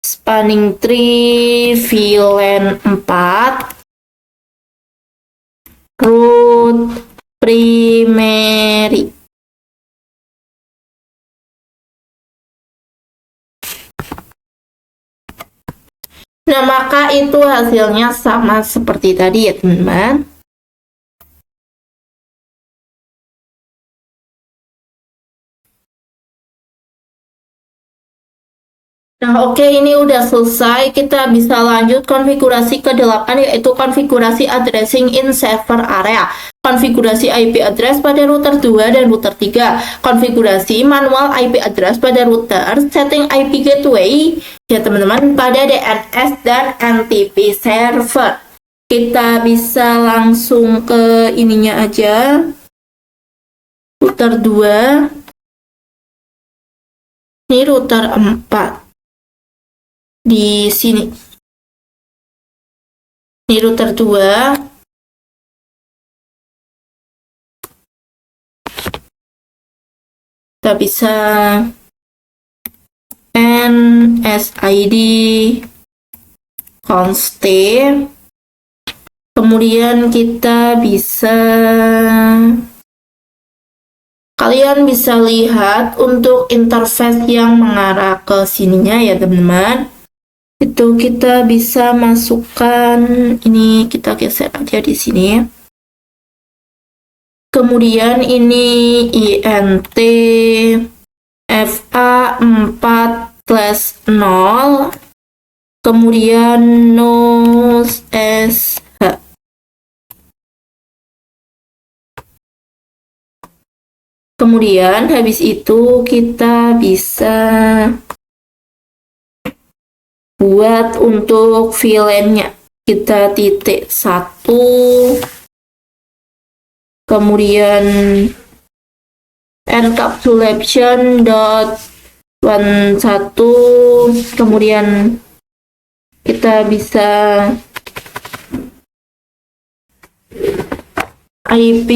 spanning tree VLAN 4 root primary. Nah, maka itu hasilnya sama seperti tadi ya teman-teman. Nah, oke, ini udah selesai. Kita bisa lanjut konfigurasi ke-8, yaitu konfigurasi addressing in server area. Konfigurasi IP address pada router 2 dan router 3. Konfigurasi manual IP address pada router, setting IP gateway ya teman-teman pada DNS dan NTP server. Kita bisa langsung ke ininya aja. Router 2. Ini router 4. Di sini. Ini router 2. Kita bisa NSID conste. Kemudian kita bisa kalian bisa lihat untuk interface yang mengarah ke sininya ya teman-teman. Itu kita bisa masukkan, ini kita geser aja di sini. Kemudian ini INT FA4/0. kemudian nose sh. Kemudian habis itu kita bisa buat untuk villainnya. Kita titik 1, kemudian encapsulation dot 1, kemudian kita bisa IP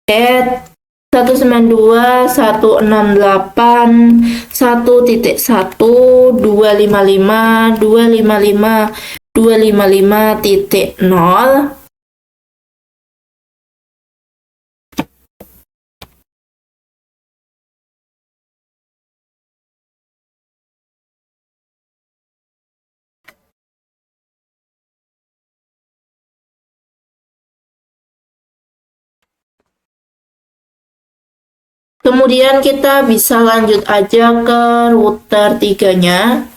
at 192.168.1.255.255.255.0. Kemudian kita bisa lanjut aja ke router 3-nya.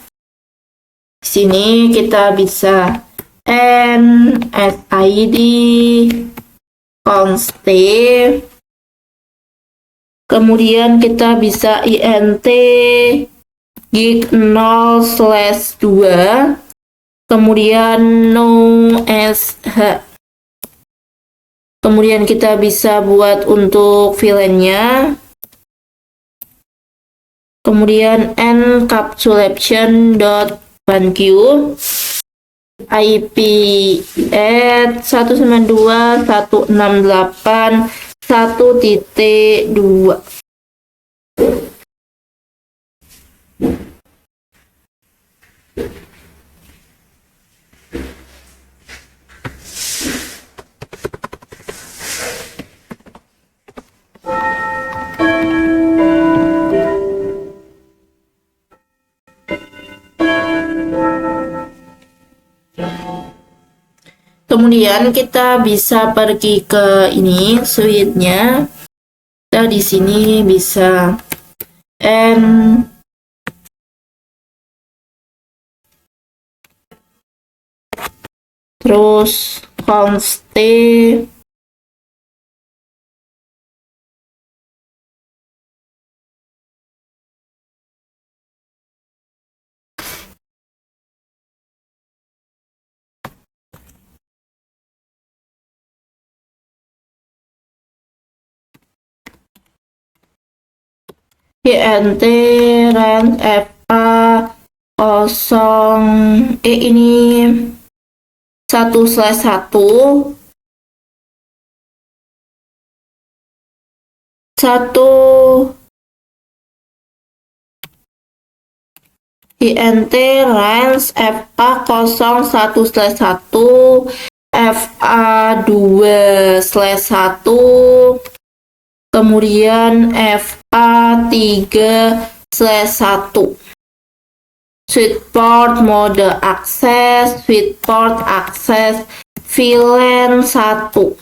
Di sini kita bisa NSID const, kemudian kita bisa INT gig 0/2, kemudian no sh. Kemudian kita bisa buat untuk villainnya. Kemudian encapsulation dot 1q IP at 192.168.1.2. Kemudian kita bisa pergi ke ini suite-nya. Kita di sini bisa terus const INT range FA 0 ini 1/1 INT range FA 01/1 FA 2/1 kemudian FA 3/1. Switchport mode akses, switchport akses VLAN 1.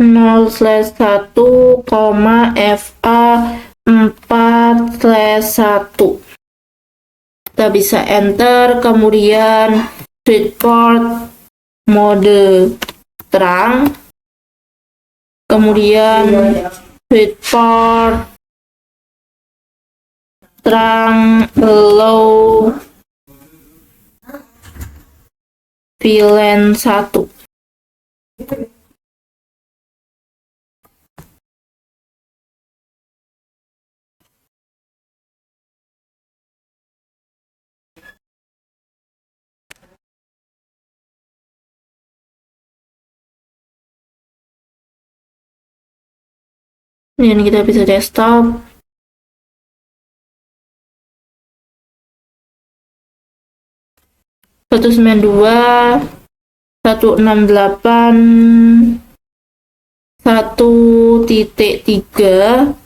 Nol slash 1, FA 4/1. Kita bisa enter, kemudian switchport mode terang, kemudian switchport terang low VLAN 1. Dan kita bisa desktop. Satu 192.168 1.3.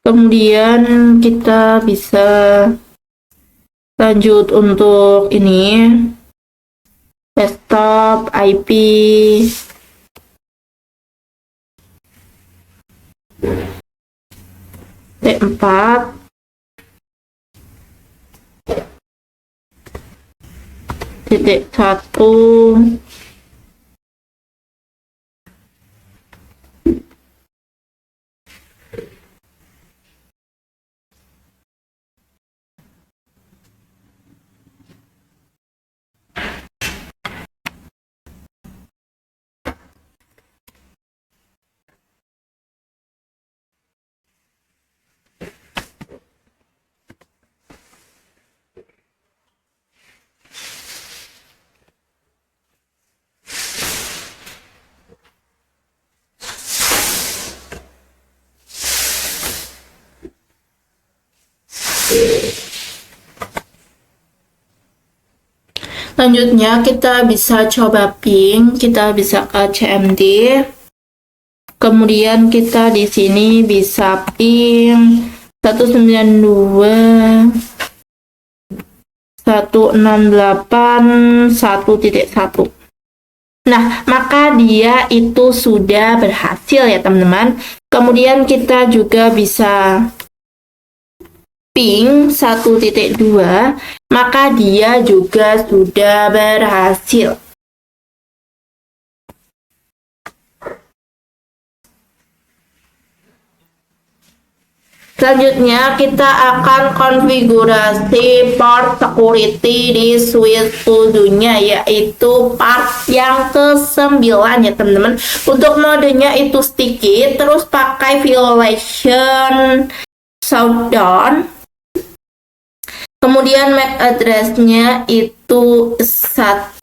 Kemudian kita bisa lanjut untuk ini, desktop IP T4 titik 1 Selanjutnya kita bisa coba ping, kita bisa ke CMD. Kemudian kita di sini bisa ping 192 168 1.1. Nah, maka dia itu sudah berhasil ya teman-teman. Kemudian kita juga bisa ping 1.2, maka dia juga sudah berhasil. Selanjutnya kita akan konfigurasi port security di Swiss Studio-nya, yaitu part yang ke-9 ya teman-teman. Untuk modenya itu sticky, terus pakai violation shutdown. Kemudian MAC address-nya itu 1.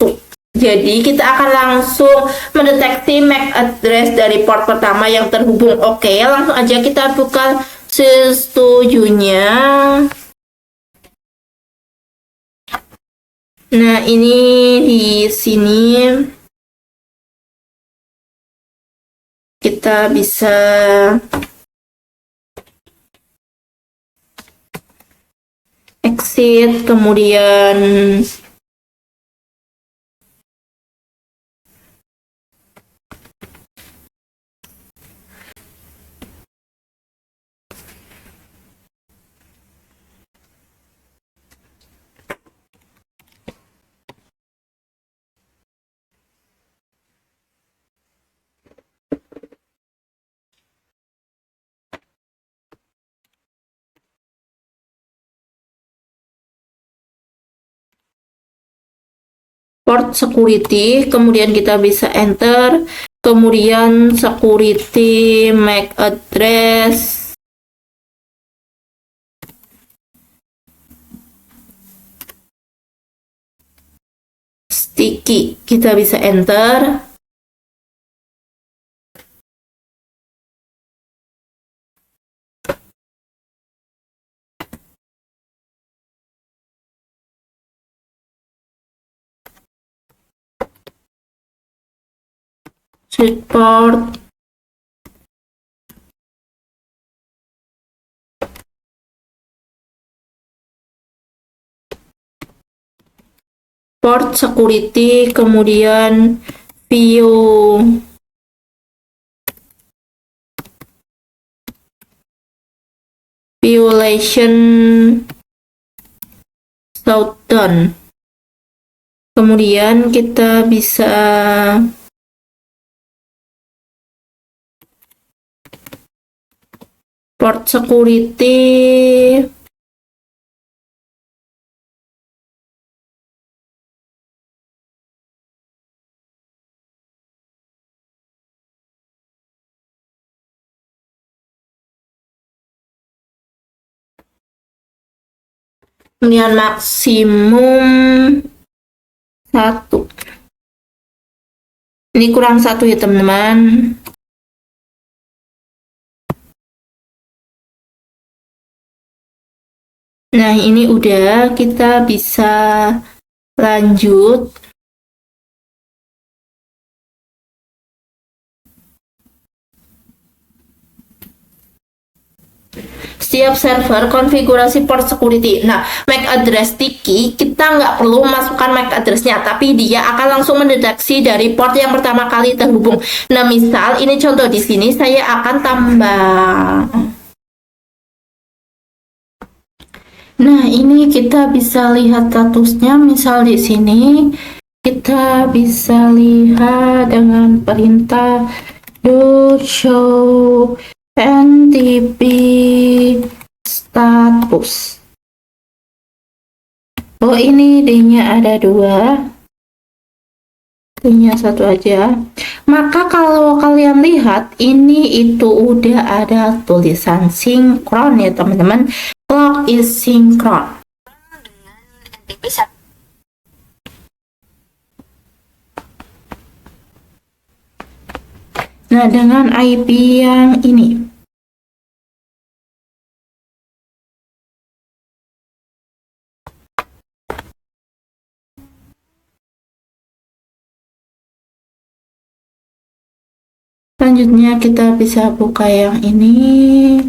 Jadi kita akan langsung mendeteksi MAC address dari port pertama yang terhubung. Oke, langsung aja kita buka Studio-nya. Nah, ini di sini kita bisa exit, kemudian port security, kemudian kita bisa enter, kemudian security MAC address, sticky, kita bisa enter. Port port security, kemudian violation shutdown. Kemudian kita bisa port security kemudian maksimum 1. Ini kurang 1 ya teman-teman. Nah, ini udah, kita bisa lanjut. Setiap server konfigurasi port security. Nah, MAC address sticky kita nggak perlu masukkan MAC addressnya, tapi dia akan langsung mendeteksi dari port yang pertama kali terhubung. Nah, misal ini contoh di sini saya akan tambah. Nah, ini kita bisa lihat statusnya. Misal di sini kita bisa lihat dengan perintah do show NTP status. Oh, ini D-nya ada 2, D-nya 1 aja. Maka kalau kalian lihat, ini itu udah ada tulisan sinkron ya teman-teman. Clock is synchron. Nah, dengan IP yang ini. Selanjutnya kita bisa buka yang ini,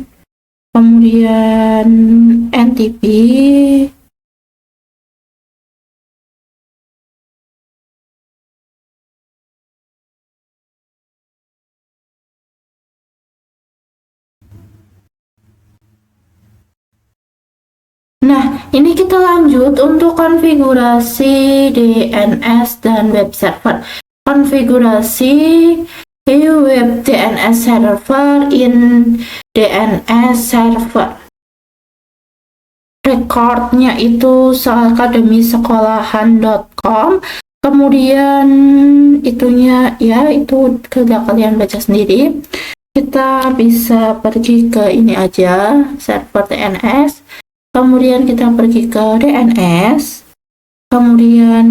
kemudian NTP, nah, ini kita lanjut untuk konfigurasi DNS dan web server. Konfigurasi web DNS server in DNS server. Recordnya itu akademisekolahan.com. Kemudian itunya ya itu kalian baca sendiri. Kita bisa pergi ke ini aja, server DNS. Kemudian kita pergi ke DNS, kemudian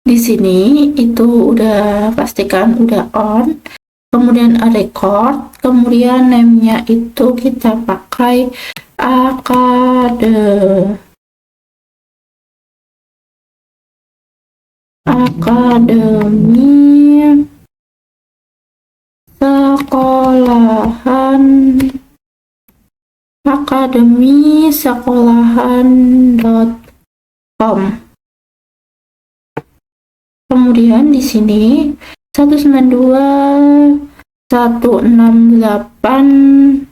di sini itu udah pastikan udah on, kemudian record, kemudian name-nya itu kita pakai akademi sekolahan akademisekolahan.com. Kemudian di sini 192.168.1.4.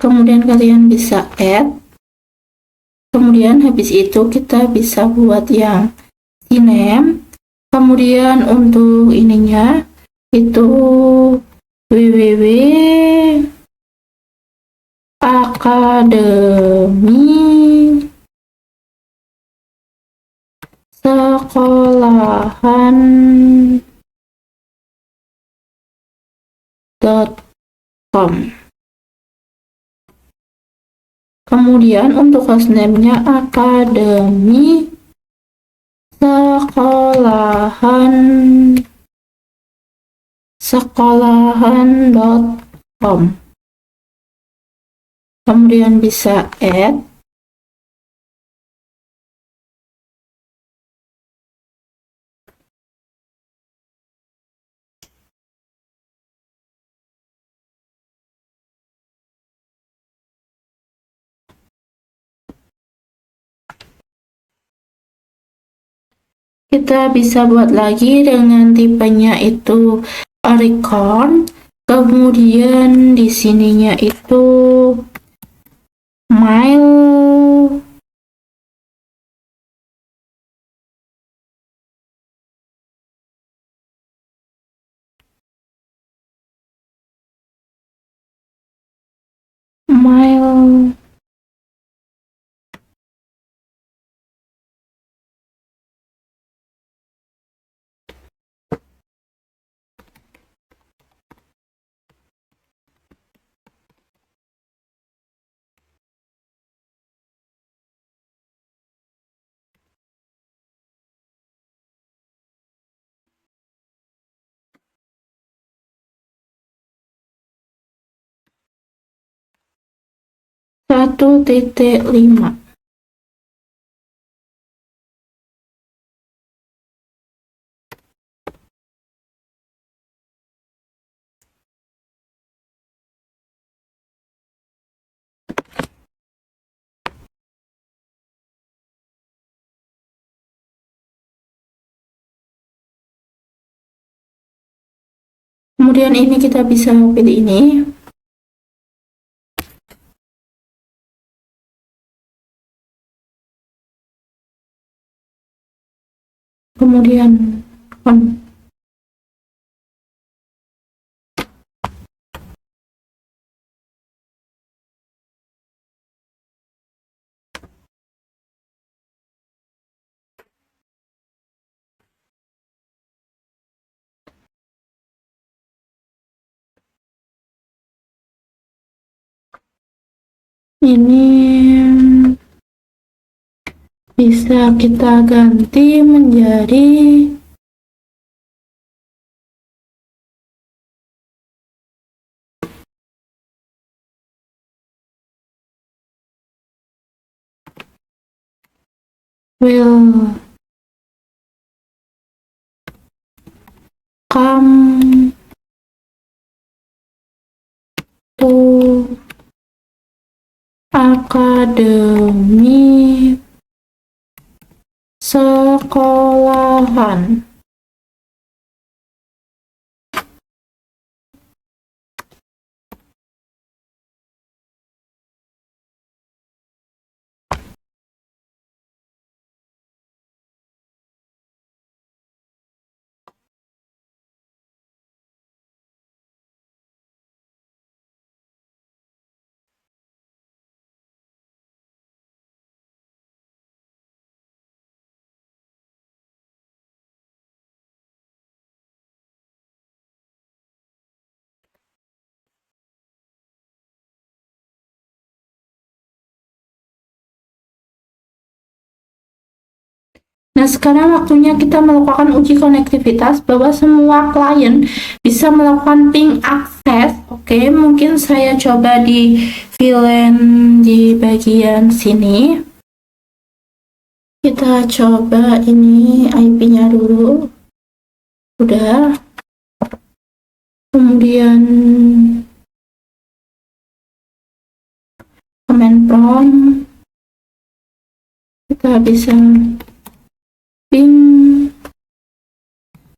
Kemudian kalian bisa add. Kemudian habis itu kita bisa buat yang name. Kemudian untuk ininya itu akademisekolahan.com. Kemudian untuk hostname-nya akademi sekolahan.com. Kemudian bisa add. Kita bisa buat lagi dengan tipenya itu Oricon. Kemudian di sininya itu mail 1.5. Kemudian ini kita bisa pilih ini. Kemudian ini bisa kita ganti menjadi will come to akademi sekolahan. Nah, sekarang waktunya kita melakukan uji konektivitas bahwa semua klien bisa melakukan ping akses. Oke, mungkin saya coba di VLAN di bagian sini. Kita coba ini IP-nya dulu. Udah. Kemudian command prompt. Kita bisa ping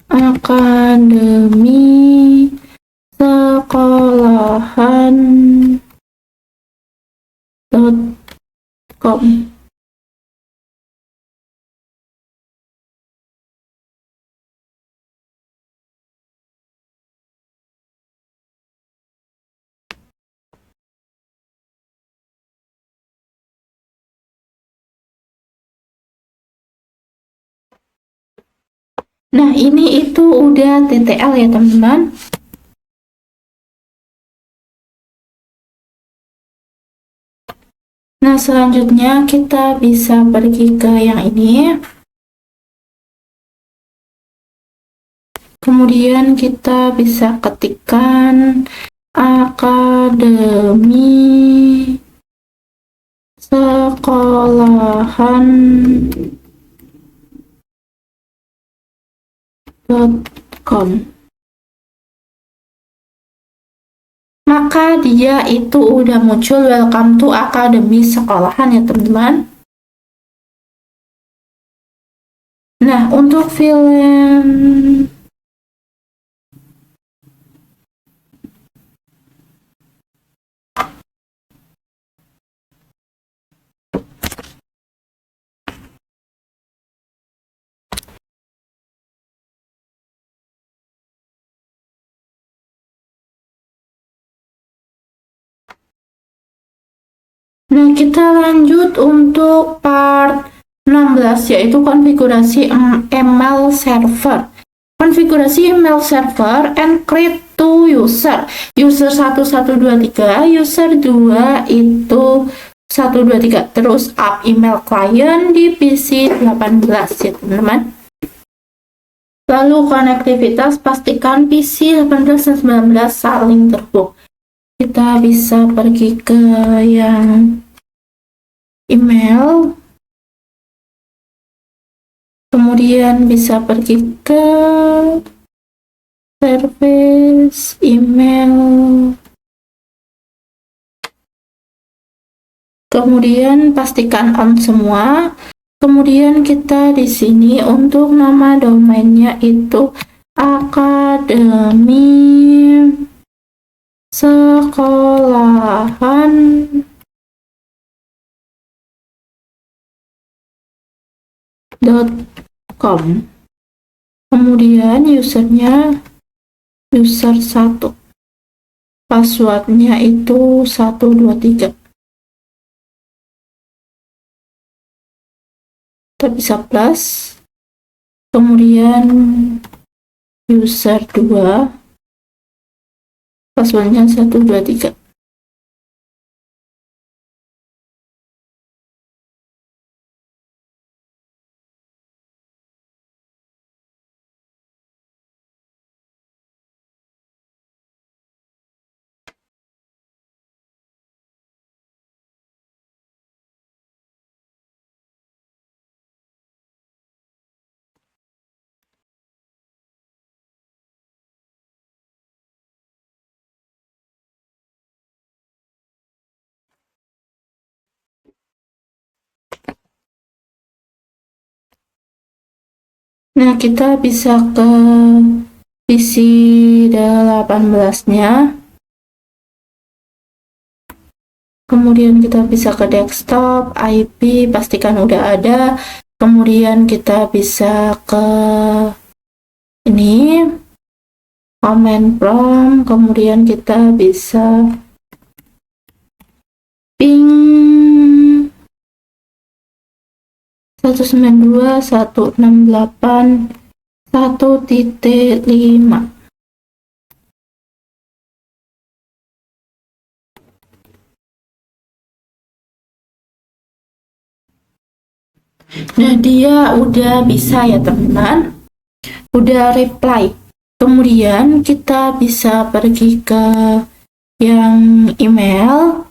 akademi sekolahan.com. Nah, ini itu udah TTL ya, teman-teman. Nah, selanjutnya kita bisa pergi ke yang ini. Kemudian kita bisa ketikkan akademi sekolahan.com. Maka dia itu udah muncul welcome to akademi sekolahan ya, teman-teman. Nah, untuk film Nah, kita lanjut untuk part 16, yaitu konfigurasi email server. Konfigurasi email server and create to user. User 1123, user 2 itu 123. Terus up email client di PC 18 ya, teman-teman. Lalu konektivitas, pastikan PC 18 dan 19 saling terhubung. Kita bisa pergi ke yang email, kemudian bisa pergi ke service email, kemudian pastikan on semua. Kemudian kita di sini untuk nama domainnya itu akademisekolahan.com. Kemudian usernya user 1, passwordnya itu 123. Kita bisa plus, kemudian user 2, passwordnya 123. Nah, kita bisa ke PC 18-nya. Kemudian kita bisa ke desktop, IP, pastikan udah ada. Kemudian kita bisa ke ini, command prompt. Kemudian kita bisa ping 192.168.1.5. Nah, dia udah bisa ya teman-teman, udah reply. Kemudian kita bisa pergi ke yang email.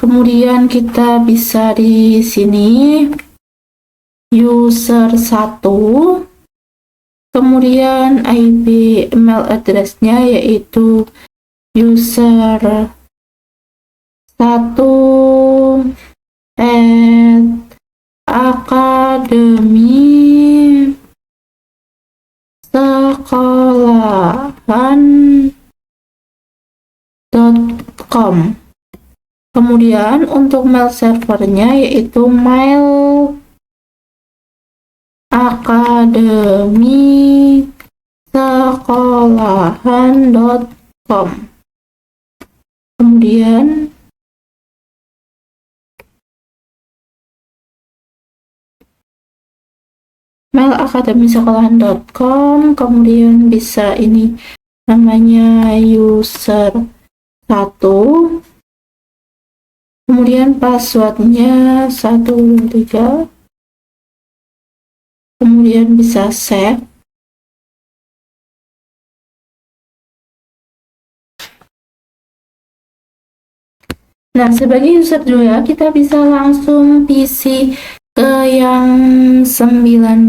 Kemudian kita bisa di sini user 1, kemudian IP email address-nya yaitu user 1 akademisekolahan.com. Kemudian untuk mail servernya yaitu mail akademisekolahan.com. Kemudian mail akademisekolahan.com, kemudian bisa ini namanya user 1, kemudian passwordnya 123, kemudian bisa save. Nah, sebagai user 2 kita bisa langsung PC ke yang 19.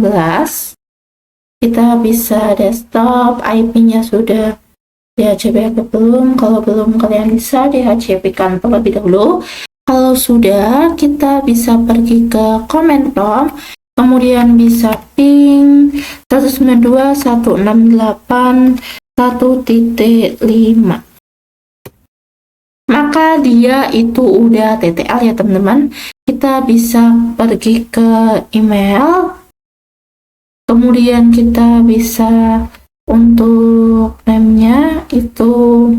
Kita bisa desktop, IP-nya sudah DHCP atau belum. Kalau belum, kalian bisa DHCP-kan terlebih dahulu. Kalau sudah, kita bisa pergi ke command prompt, kemudian bisa ping 192.168.1.5. maka dia itu udah TTL ya teman-teman. Kita bisa pergi ke email, kemudian kita bisa untuk name-nya itu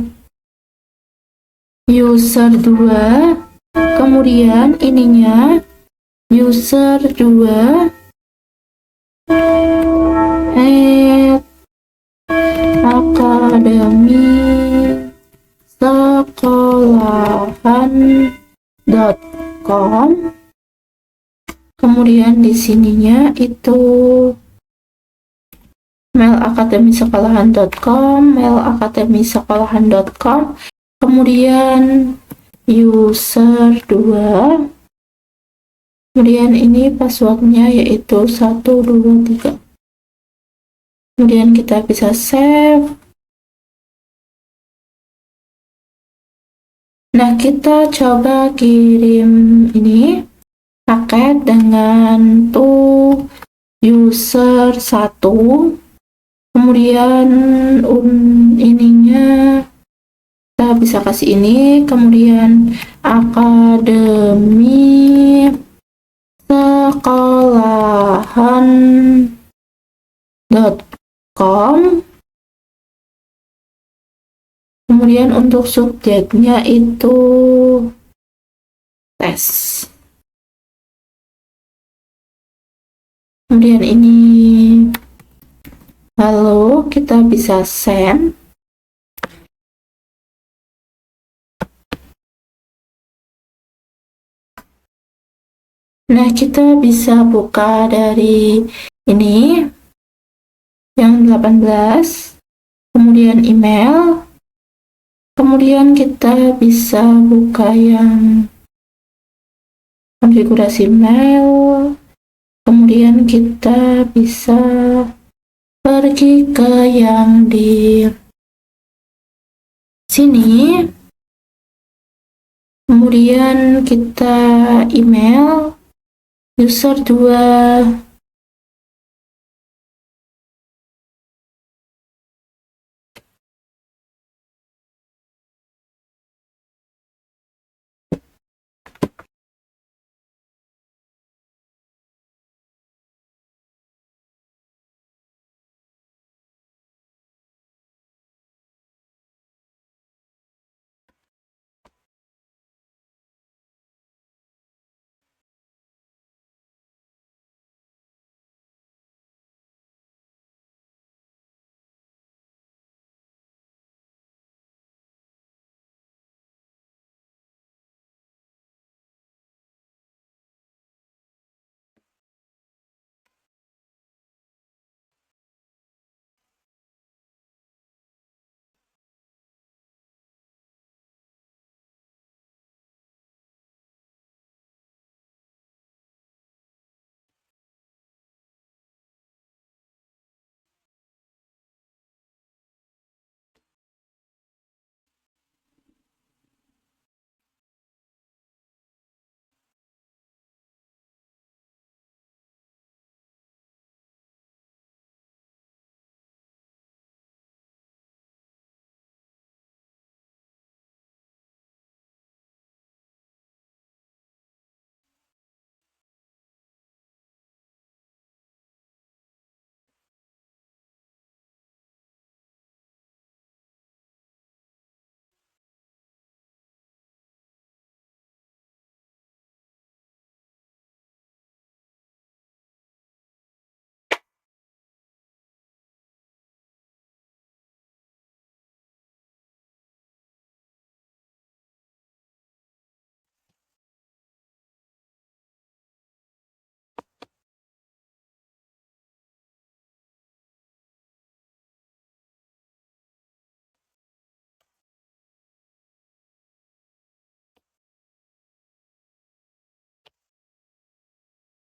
user 2, kemudian ininya user 2 akademisekolahan.com. Kemudian di sininya itu mail akademisekolahan.com, mail akademisekolahan.com. Kemudian user 2, kemudian ini passwordnya yaitu 123. Kemudian kita bisa save. Nah, kita coba kirim ini paket dengan user 1, kemudian ininya kita bisa kasih ini, kemudian akademi sekolahan.com, kemudian untuk subjeknya itu tes. Kemudian ini halo, kita bisa send. Nah, kita bisa buka dari ini yang 18, kemudian email, kemudian kita bisa buka yang konfigurasi mail, kemudian kita bisa pergi ke yang di sini, kemudian kita email user 2.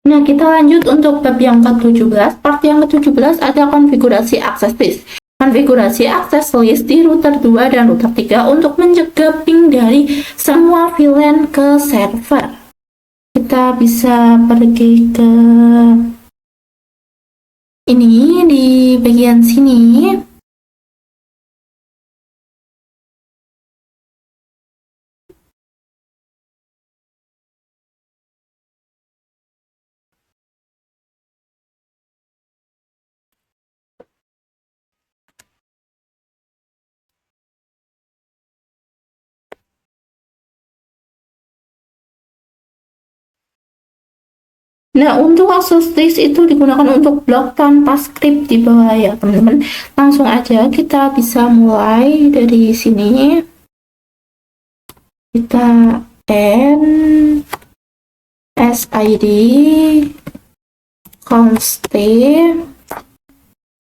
Nah, kita lanjut untuk bab yang ke-17. Part yang ke-17 ada konfigurasi akses list. Konfigurasi akses list di router 2 dan router 3 untuk mencegah ping dari semua VLAN ke server. Kita bisa pergi ke ini di bagian sini. Nah, untuk akses list itu digunakan untuk blok tanpa script di bawah ya, teman-teman. Langsung aja kita bisa mulai dari sini. Kita add SID const.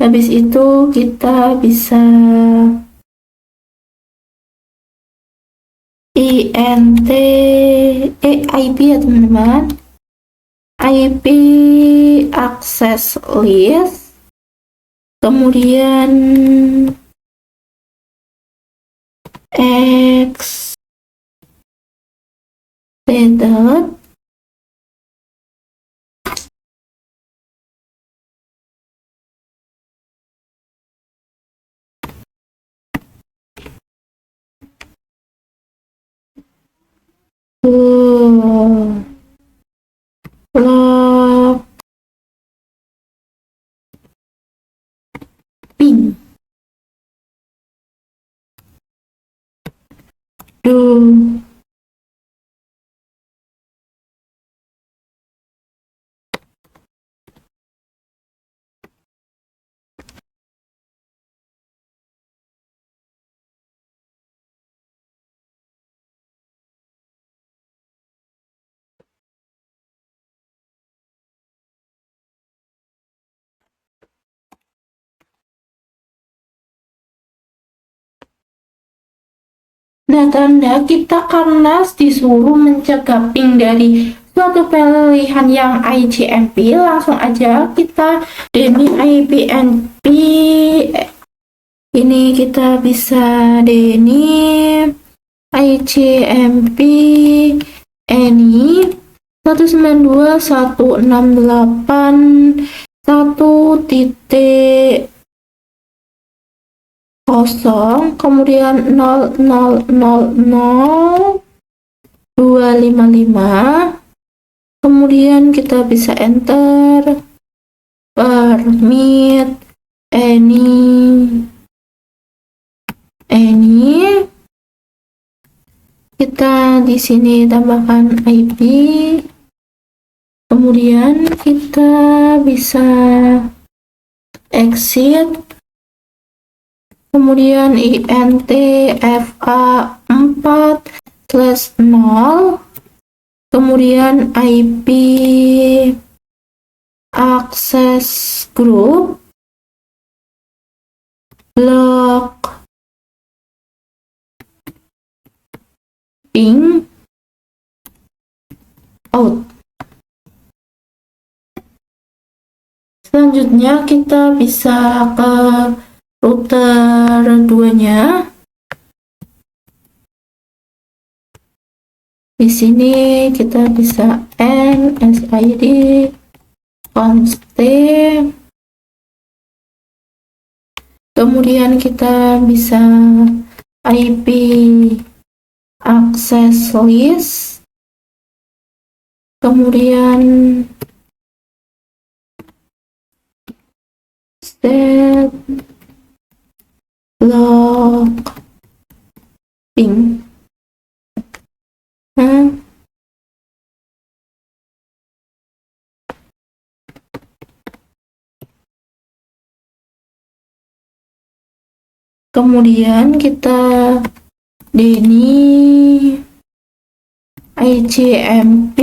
Habis itu kita bisa IP ya teman-teman, IP access list, kemudian extended, ping do Nah, tanda kita karena disuruh mencegah ping dari suatu pilihan yang ICMP, langsung aja kita deni IPNP. Ini kita bisa deni ICMP any 192.168.1 kosong, kemudian 0000255, kemudian kita bisa enter permit any kita di sini tambahkan IP, kemudian kita bisa exit, kemudian intfa4/0, kemudian IP access group block ping out. Selanjutnya kita bisa ke router 2-nya. Di sini kita bisa NSID const, kemudian kita bisa IP access list, kemudian set block ping. Kemudian kita deni ICMP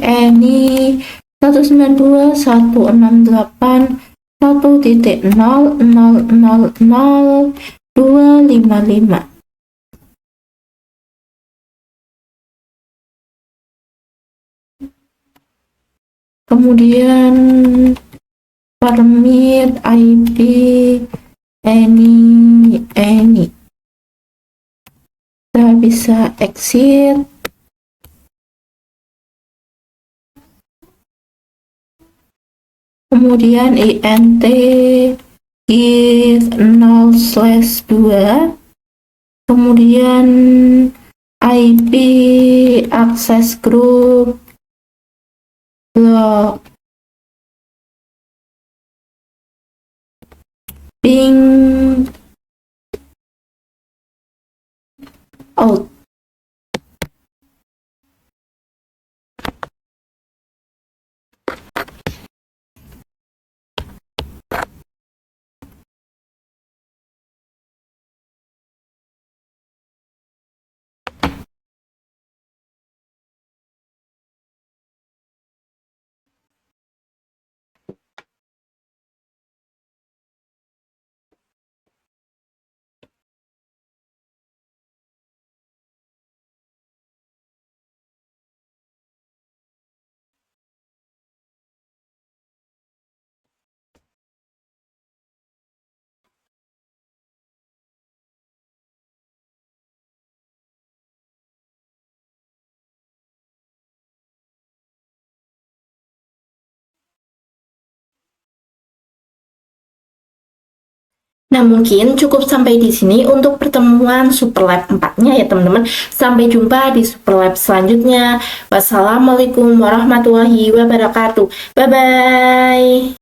any 192.168.1.0000255. Kemudian permit IP any kita bisa exit, kemudian int is 0/2, kemudian IP access group block ping out. Nah, mungkin cukup sampai di sini untuk pertemuan Superlab 4-nya ya teman-teman. Sampai jumpa di Superlab selanjutnya. Wassalamualaikum warahmatullahi wabarakatuh. Bye-bye.